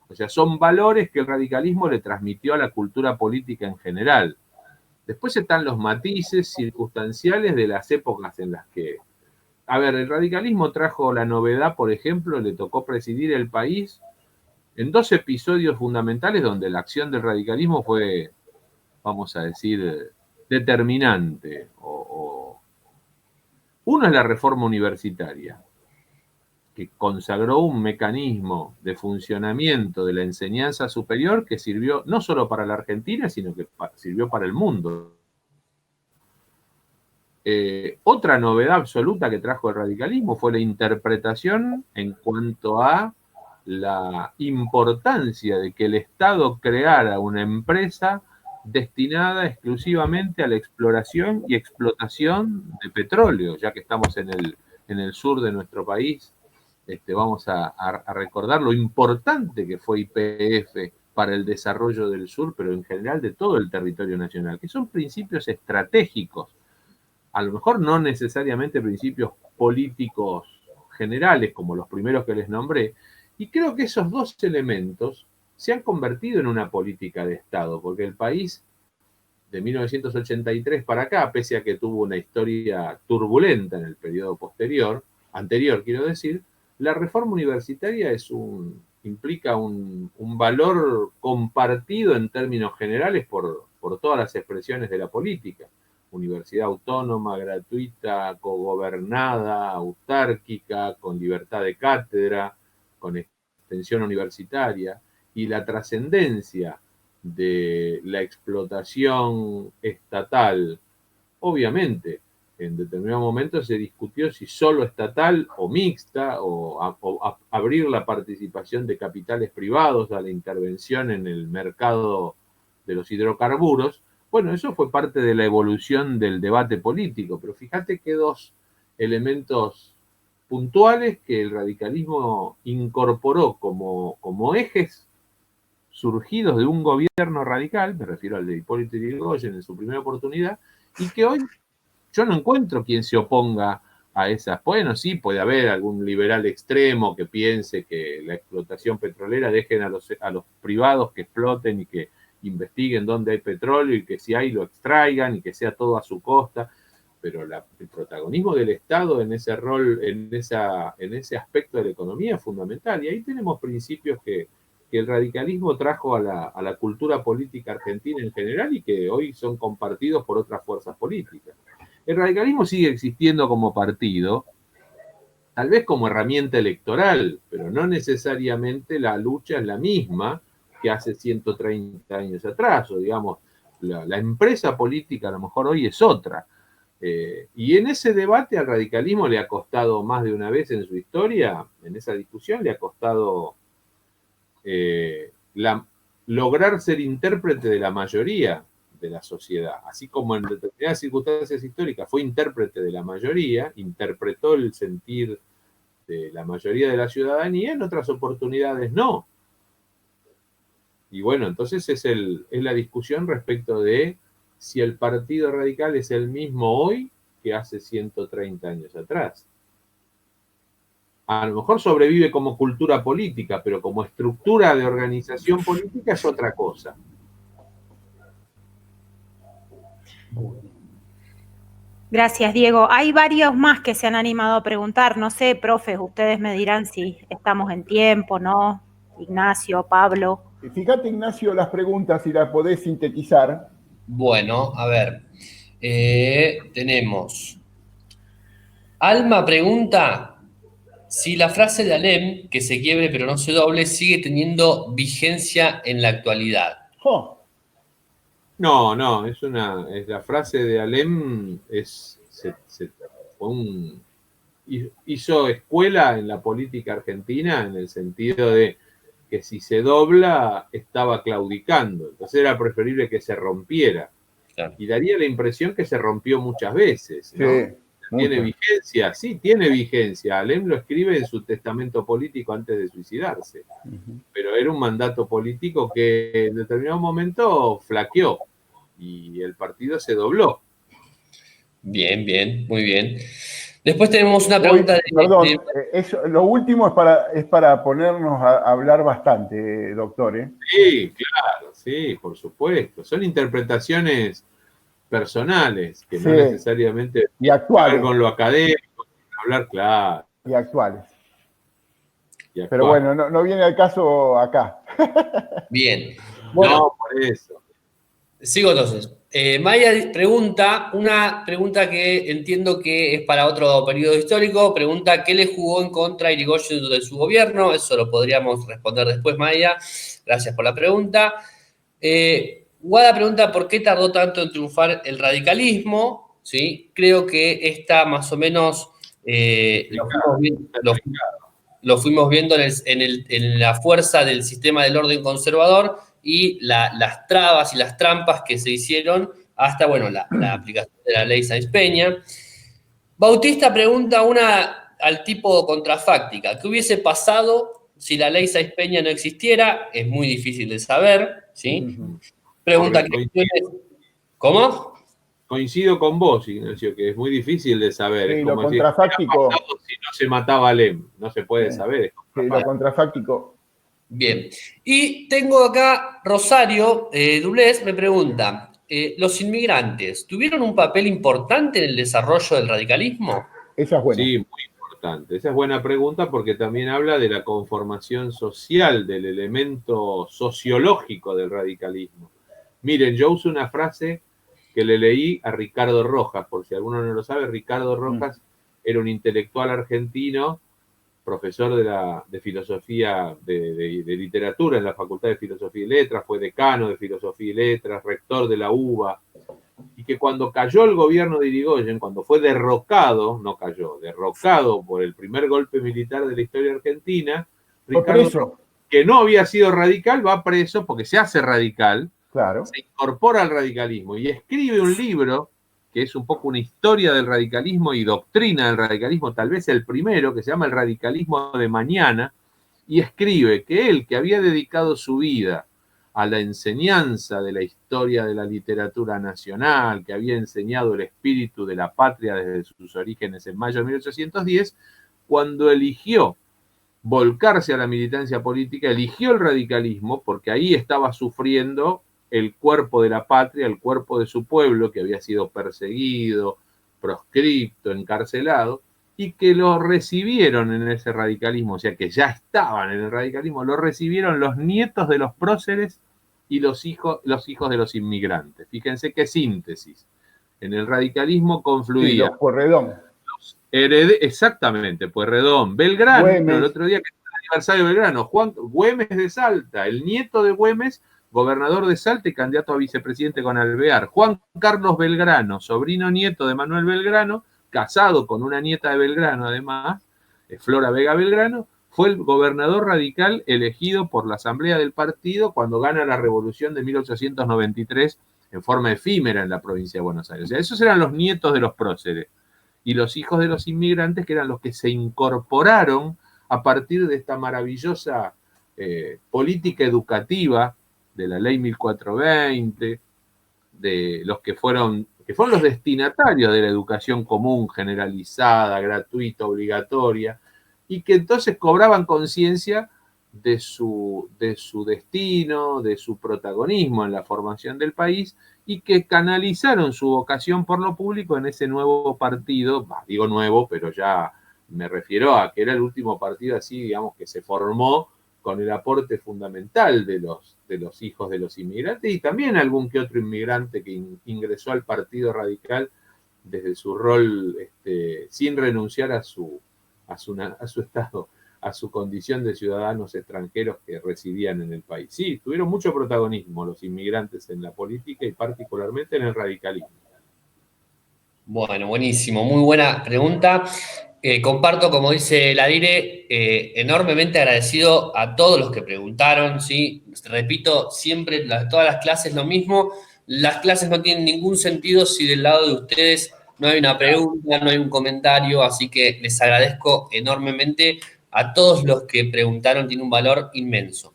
O sea, son valores que el radicalismo le transmitió a la cultura política en general. Después están los matices circunstanciales de las épocas en las que... A ver, el radicalismo trajo la novedad, por ejemplo, le tocó presidir el país en 2 episodios fundamentales donde la acción del radicalismo fue, vamos a decir, determinante. Uno es la reforma universitaria, que consagró un mecanismo de funcionamiento de la enseñanza superior que sirvió no solo para la Argentina, sino que sirvió para el mundo. Otra novedad absoluta que trajo el radicalismo fue la interpretación en cuanto a la importancia de que el Estado creara una empresa destinada exclusivamente a la exploración y explotación de petróleo, ya que estamos en el sur de nuestro país. Vamos a recordar lo importante que fue YPF para el desarrollo del sur, pero en general de todo el territorio nacional, que son principios estratégicos, a lo mejor no necesariamente principios políticos generales como los primeros que les nombré, y creo que esos 2 elementos se han convertido en una política de Estado, porque el país de 1983 para acá, pese a que tuvo una historia turbulenta en el periodo anterior quiero decir, la reforma universitaria implica un valor compartido en términos generales por todas las expresiones de la política. Universidad autónoma, gratuita, cogobernada, autárquica, con libertad de cátedra, con extensión universitaria, y la trascendencia de la explotación estatal. Obviamente, en determinado momento se discutió si solo estatal o mixta, o abrir la participación de capitales privados a la intervención en el mercado de los hidrocarburos. Bueno, eso fue parte de la evolución del debate político, pero fíjate que 2 elementos puntuales que el radicalismo incorporó como ejes surgidos de un gobierno radical, me refiero al de Hipólito Yrigoyen en su primera oportunidad, y que hoy yo no encuentro quien se oponga a esas. Bueno, sí, puede haber algún liberal extremo que piense que la explotación petrolera dejen a los privados que exploten y que investiguen dónde hay petróleo y que si hay lo extraigan y que sea todo a su costa, pero el protagonismo del Estado en ese rol, en ese aspecto de la economía es fundamental, y ahí tenemos principios que el radicalismo trajo a la cultura política argentina en general y que hoy son compartidos por otras fuerzas políticas. El radicalismo sigue existiendo como partido, tal vez como herramienta electoral, pero no necesariamente la lucha es la misma que hace 130 años atrás, o digamos, la empresa política a lo mejor hoy es otra. Y en ese debate al radicalismo le ha costado más de una vez en su historia, en esa discusión le ha costado lograr ser intérprete de la mayoría de la sociedad, así como en determinadas circunstancias históricas fue intérprete de la mayoría, interpretó el sentir de la mayoría de la ciudadanía, en otras oportunidades no. Y bueno, entonces es la discusión respecto de si el Partido Radical es el mismo hoy que hace 130 años atrás. A lo mejor sobrevive como cultura política, pero como estructura de organización política es otra cosa. Gracias, Diego. Hay varios más que se han animado a preguntar. No sé, profes, ustedes me dirán si estamos en tiempo, ¿no? Ignacio, Pablo. Fíjate, Ignacio, las preguntas, si las podés sintetizar. Bueno, a ver. Tenemos. Alma pregunta si la frase de Alem, que se quiebre pero no se doble, sigue teniendo vigencia en la actualidad. Oh, No, es la frase de Alem hizo escuela en la política argentina en el sentido de que si se dobla estaba claudicando, entonces era preferible que se rompiera. Claro. Y daría la impresión que se rompió muchas veces, ¿no? sí. ¿Tiene Mucho. vigencia? Sí, tiene vigencia. Alem lo escribe en su testamento político antes de suicidarse. Pero era un mandato político que en determinado momento flaqueó y el partido se dobló. Bien, bien, muy bien. Después tenemos una pregunta Perdón, lo último es para ponernos a hablar bastante, doctor. Sí, claro, sí, por supuesto. Son interpretaciones personales que no necesariamente y actuales. ver con lo académico, hablar claro. Y actuales. Pero bueno, no viene al caso acá. Bien. Bueno, no, por eso. Sigo entonces. Maya pregunta, una pregunta que entiendo que es para otro periodo histórico, pregunta ¿qué le jugó en contra a Irigoyen durante su gobierno? Eso lo podríamos responder después, Maya. Gracias por la pregunta. Guada pregunta ¿por qué tardó tanto en triunfar el radicalismo? ¿Sí? Creo que esta más o menos lo fuimos viendo en la fuerza del sistema del orden conservador y las trabas y las trampas que se hicieron hasta, bueno, la aplicación de la ley Sáenz Peña. Bautista pregunta al tipo contrafáctica, ¿qué hubiese pasado si la ley Sáenz Peña no existiera? Es muy difícil de saber, ¿sí? Pregunta, ¿cómo? Coincido con vos, Ignacio, que es muy difícil de saber. Sí, es como lo contrafáctico. Si no se mataba a Alem, no se puede saber. Sí, lo contrafáctico. Bien. Y tengo acá Rosario Dulés, me pregunta, ¿los inmigrantes tuvieron un papel importante en el desarrollo del radicalismo? Esa es buena. Sí, muy importante. Esa es buena pregunta porque también habla de la conformación social, del elemento sociológico del radicalismo. Miren, yo uso una frase que le leí a Ricardo Rojas, por si alguno no lo sabe. Ricardo Rojas era un intelectual argentino, profesor de filosofía, de literatura en la Facultad de Filosofía y Letras, fue decano de Filosofía y Letras, rector de la UBA, y que cuando cayó el gobierno de Irigoyen, cuando fue derrocado por el primer golpe militar de la historia argentina, Ricardo, que no había sido radical, va preso porque se hace radical, claro. Se incorpora al radicalismo y escribe un libro que es un poco una historia del radicalismo y doctrina del radicalismo, tal vez el primero, que se llama El radicalismo de mañana, y escribe que él, que había dedicado su vida a la enseñanza de la historia de la literatura nacional, que había enseñado el espíritu de la patria desde sus orígenes en mayo de 1810, cuando eligió volcarse a la militancia política, eligió el radicalismo porque ahí estaba sufriendo el cuerpo de la patria, el cuerpo de su pueblo que había sido perseguido, proscripto, encarcelado, y que lo recibieron en ese radicalismo, o sea que ya estaban en el radicalismo, lo recibieron los nietos de los próceres y los hijos de los inmigrantes. Fíjense qué síntesis. En el radicalismo confluía... Sí, Pueyrredón. Exactamente, Pueyrredón, Belgrano, el otro día que fue el aniversario de Belgrano, Juan Güemes de Salta, el nieto de Güemes, gobernador de Salta y candidato a vicepresidente con Alvear. Juan Carlos Belgrano, sobrino nieto de Manuel Belgrano, casado con una nieta de Belgrano además, Flora Vega Belgrano, fue el gobernador radical elegido por la asamblea del partido cuando gana la revolución de 1893 en forma efímera en la provincia de Buenos Aires. O sea, esos eran los nietos de los próceres. Y los hijos de los inmigrantes, que eran los que se incorporaron a partir de esta maravillosa política educativa de la ley 1420, de los que fueron los destinatarios de la educación común, generalizada, gratuita, obligatoria, y que entonces cobraban conciencia de su destino, de su protagonismo en la formación del país, y que canalizaron su vocación por lo público en ese nuevo partido, digo nuevo, pero ya me refiero a que era el último partido así, digamos, que se formó con el aporte fundamental de los hijos de los inmigrantes, y también algún que otro inmigrante que ingresó al Partido Radical desde su rol, sin renunciar a su estado, a su condición de ciudadanos extranjeros que residían en el país. Sí, tuvieron mucho protagonismo los inmigrantes en la política y particularmente en el radicalismo. Bueno, buenísimo, muy buena pregunta. Comparto, como dice la Dire, enormemente agradecido a todos los que preguntaron, ¿sí? Repito, siempre, todas las clases lo mismo. Las clases no tienen ningún sentido si del lado de ustedes no hay una pregunta, no hay un comentario, así que les agradezco enormemente a todos los que preguntaron, tiene un valor inmenso.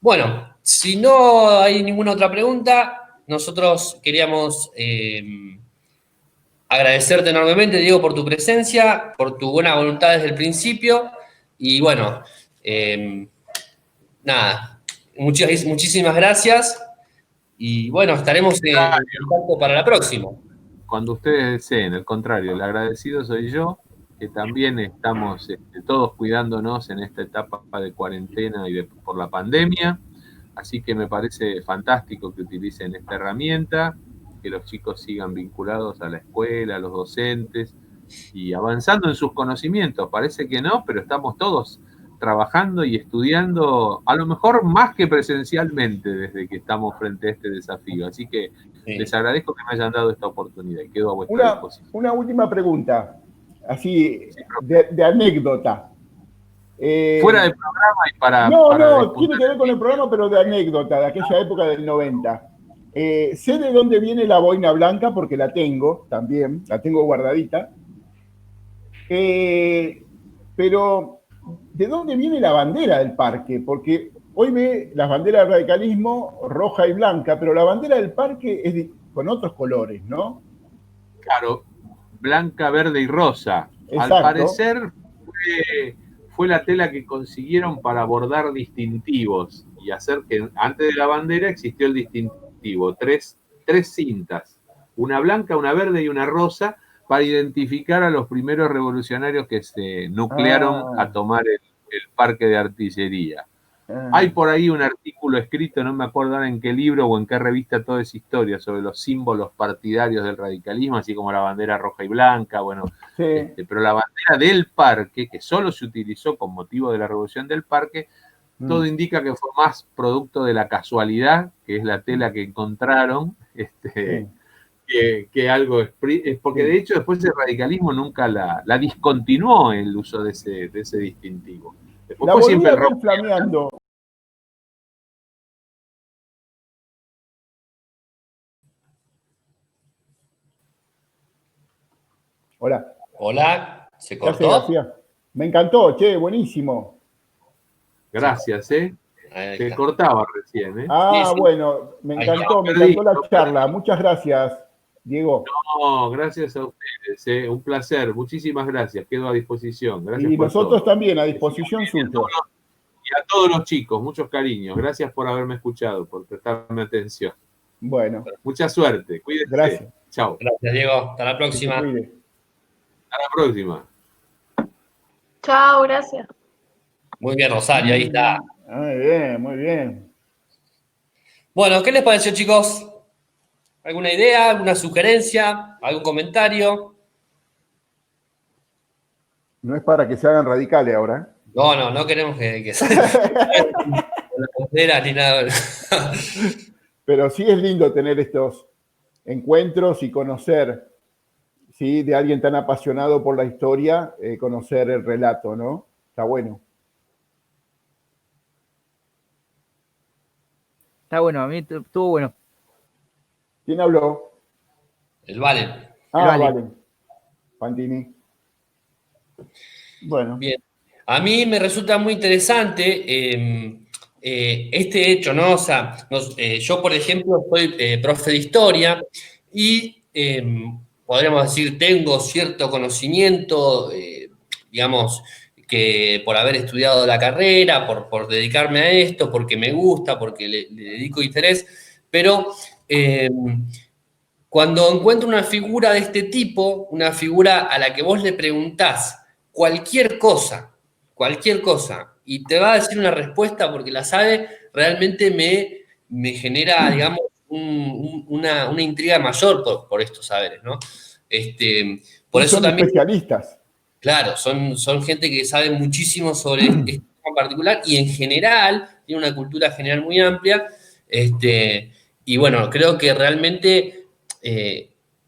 Bueno, si no hay ninguna otra pregunta, nosotros queríamos agradecerte enormemente, Diego, por tu presencia, por tu buena voluntad desde el principio. Y bueno, nada, muchísimas gracias. Y bueno, estaremos en contacto para la próxima. Cuando ustedes deseen, al contrario, el agradecido soy yo, que también estamos todos cuidándonos en esta etapa de cuarentena y por la pandemia. Así que me parece fantástico que utilicen esta herramienta, que los chicos sigan vinculados a la escuela, a los docentes y avanzando en sus conocimientos. Parece que no, pero estamos todos trabajando y estudiando, a lo mejor más que presencialmente desde que estamos frente a este desafío. Así que les agradezco que me hayan dado esta oportunidad y quedo a vuestra disposición. Una última pregunta, así de anécdota. Fuera del programa y para... No, tiene que ver con el programa, pero de anécdota, de aquella época del 90. Sé de dónde viene la boina blanca, porque la tengo también, la tengo guardadita. Pero, ¿de dónde viene la bandera del parque? Porque hoy ve las banderas del radicalismo roja y blanca, pero la bandera del parque es con otros colores, ¿no? Claro, blanca, verde y rosa. Exacto. Al parecer fue la tela que consiguieron para bordar distintivos y hacer que antes de la bandera existió el distintivo, tres cintas, una blanca, una verde y una rosa, para identificar a los primeros revolucionarios que se nuclearon a tomar el parque de artillería. Hay por ahí un artículo escrito, no me acuerdo ahora en qué libro o en qué revista, toda esa historia sobre los símbolos partidarios del radicalismo, así como la bandera roja y blanca, bueno, sí. Pero la bandera del parque, que solo se utilizó con motivo de la revolución del parque, todo indica que fue más producto de la casualidad, que es la tela que encontraron, que algo, porque de hecho después el radicalismo nunca la discontinuó el uso de ese distintivo. Después la volví a ver flameando. Hola. Hola, ¿se cortó? Gracias. Me encantó, che, buenísimo. Gracias, Se cortaba recién, Ah, sí. Bueno, me encantó la charla. Muchas gracias, Diego. No, gracias a ustedes, un placer. Muchísimas gracias, quedo a disposición. Gracias y por nosotros todo. También, a disposición suya. Y a todos los chicos, muchos cariños. Gracias por haberme escuchado, por prestarme atención. Bueno. Mucha suerte. Cuídense. Gracias. Chao. Gracias, Diego. Hasta la próxima. Hasta la próxima. Chao, gracias. Muy bien, Rosario, ahí está. Muy bien, muy bien. Bueno, ¿qué les pareció, chicos? ¿Alguna idea, alguna sugerencia, algún comentario? No es para que se hagan radicales ahora. No queremos que se la bandera ni nada. Pero sí es lindo tener estos encuentros y conocer, ¿sí? De alguien tan apasionado por la historia, conocer el relato, ¿no? Está bueno. Está bueno, a mí estuvo bueno. ¿Quién habló? El Valen. Valen. Fantini. Bueno. Bien. A mí me resulta muy interesante este hecho, ¿no? O sea, yo, por ejemplo, soy profe de historia y podríamos decir, tengo cierto conocimiento, digamos, que por haber estudiado la carrera, por dedicarme a esto, porque me gusta, porque le dedico interés, pero cuando encuentro una figura de este tipo, una figura a la que vos le preguntás cualquier cosa, y te va a decir una respuesta porque la sabe, realmente me genera, digamos, una intriga mayor por estos saberes, ¿no? Por eso son también, especialistas. claro, son gente que sabe muchísimo sobre este tema en particular y en general, tiene una cultura general muy amplia, y bueno, creo que realmente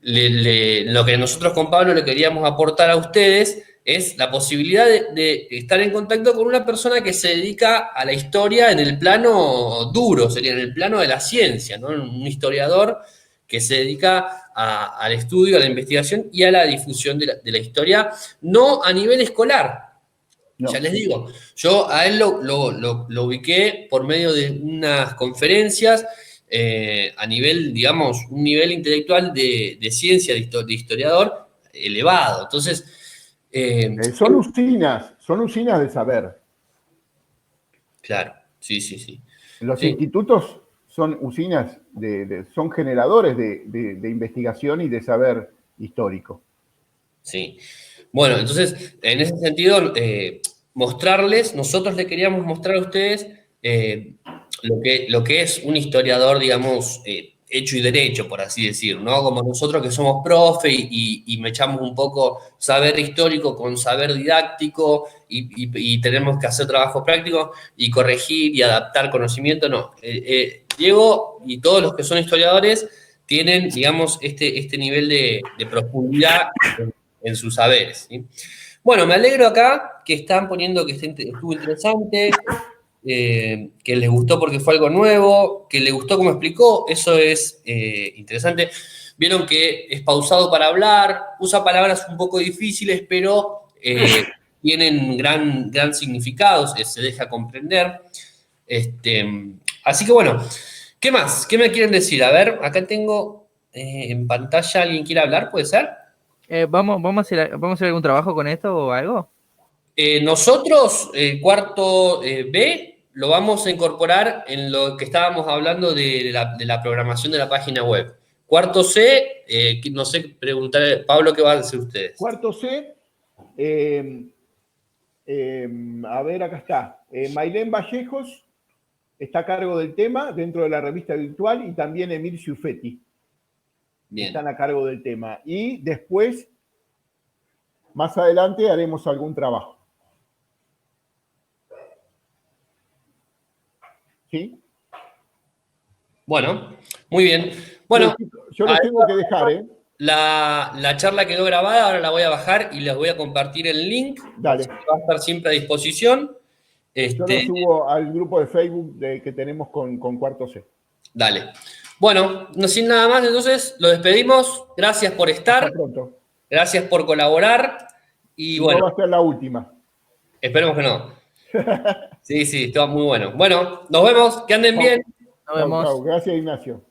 lo que nosotros con Pablo le queríamos aportar a ustedes es la posibilidad de estar en contacto con una persona que se dedica a la historia en el plano duro, sería en el plano de la ciencia, ¿no? Un historiador que se dedica al estudio, a la investigación y a la difusión de la historia, no a nivel escolar. No. Ya les digo, yo a él lo ubiqué por medio de unas conferencias a nivel, digamos, un nivel intelectual de ciencia, de historiador elevado. Entonces, Son usinas de saber. claro, sí. Los Sí. institutos son usinas, son generadores de investigación y de saber histórico. Sí. Bueno, entonces, en ese sentido, nosotros le queríamos mostrar a ustedes lo que es un historiador, digamos, hecho y derecho, por así decir, ¿no? Como nosotros que somos profe y me echamos un poco saber histórico con saber didáctico y tenemos que hacer trabajo práctico y corregir y adaptar conocimiento, no. Diego y todos los que son historiadores tienen, digamos, este nivel de profundidad en sus saberes, ¿sí? Bueno, me alegro acá que están poniendo que estuvo interesante, que les gustó porque fue algo nuevo, que les gustó como explicó, eso es interesante. Vieron que es pausado para hablar, usa palabras un poco difíciles, pero tienen gran significado, se deja comprender. Así que bueno, ¿qué más? ¿Qué me quieren decir? A ver, acá tengo en pantalla, ¿alguien quiere hablar? ¿Puede ser? ¿Vamos a hacer algún trabajo con esto o algo? Nosotros, cuarto B, lo vamos a incorporar en lo que estábamos hablando de la programación de la página web. Cuarto C, no sé, preguntarle, Pablo, ¿qué van a hacer ustedes? Cuarto C, a ver, acá está. Mailén Vallejos está a cargo del tema dentro de la revista virtual y también Emir Ciuffetti. Bien. Están a cargo del tema. Y después, más adelante, haremos algún trabajo. ¿Sí? Bueno, muy bien. Bueno, yo los tengo que dejar, ¿eh? La charla quedó grabada, ahora la voy a bajar y les voy a compartir el link. Dale. Va a estar siempre a disposición. Yo lo subo al grupo de Facebook que tenemos con Cuarto C. Dale. Bueno, no sin nada más, entonces lo despedimos. Gracias por estar. Hasta pronto. Gracias por colaborar. Y bueno. No va a ser la última. Esperemos que no. Sí, estuvo muy bueno. Bueno, nos vemos. Que anden bien. Nos vemos. Chau. Gracias, Ignacio.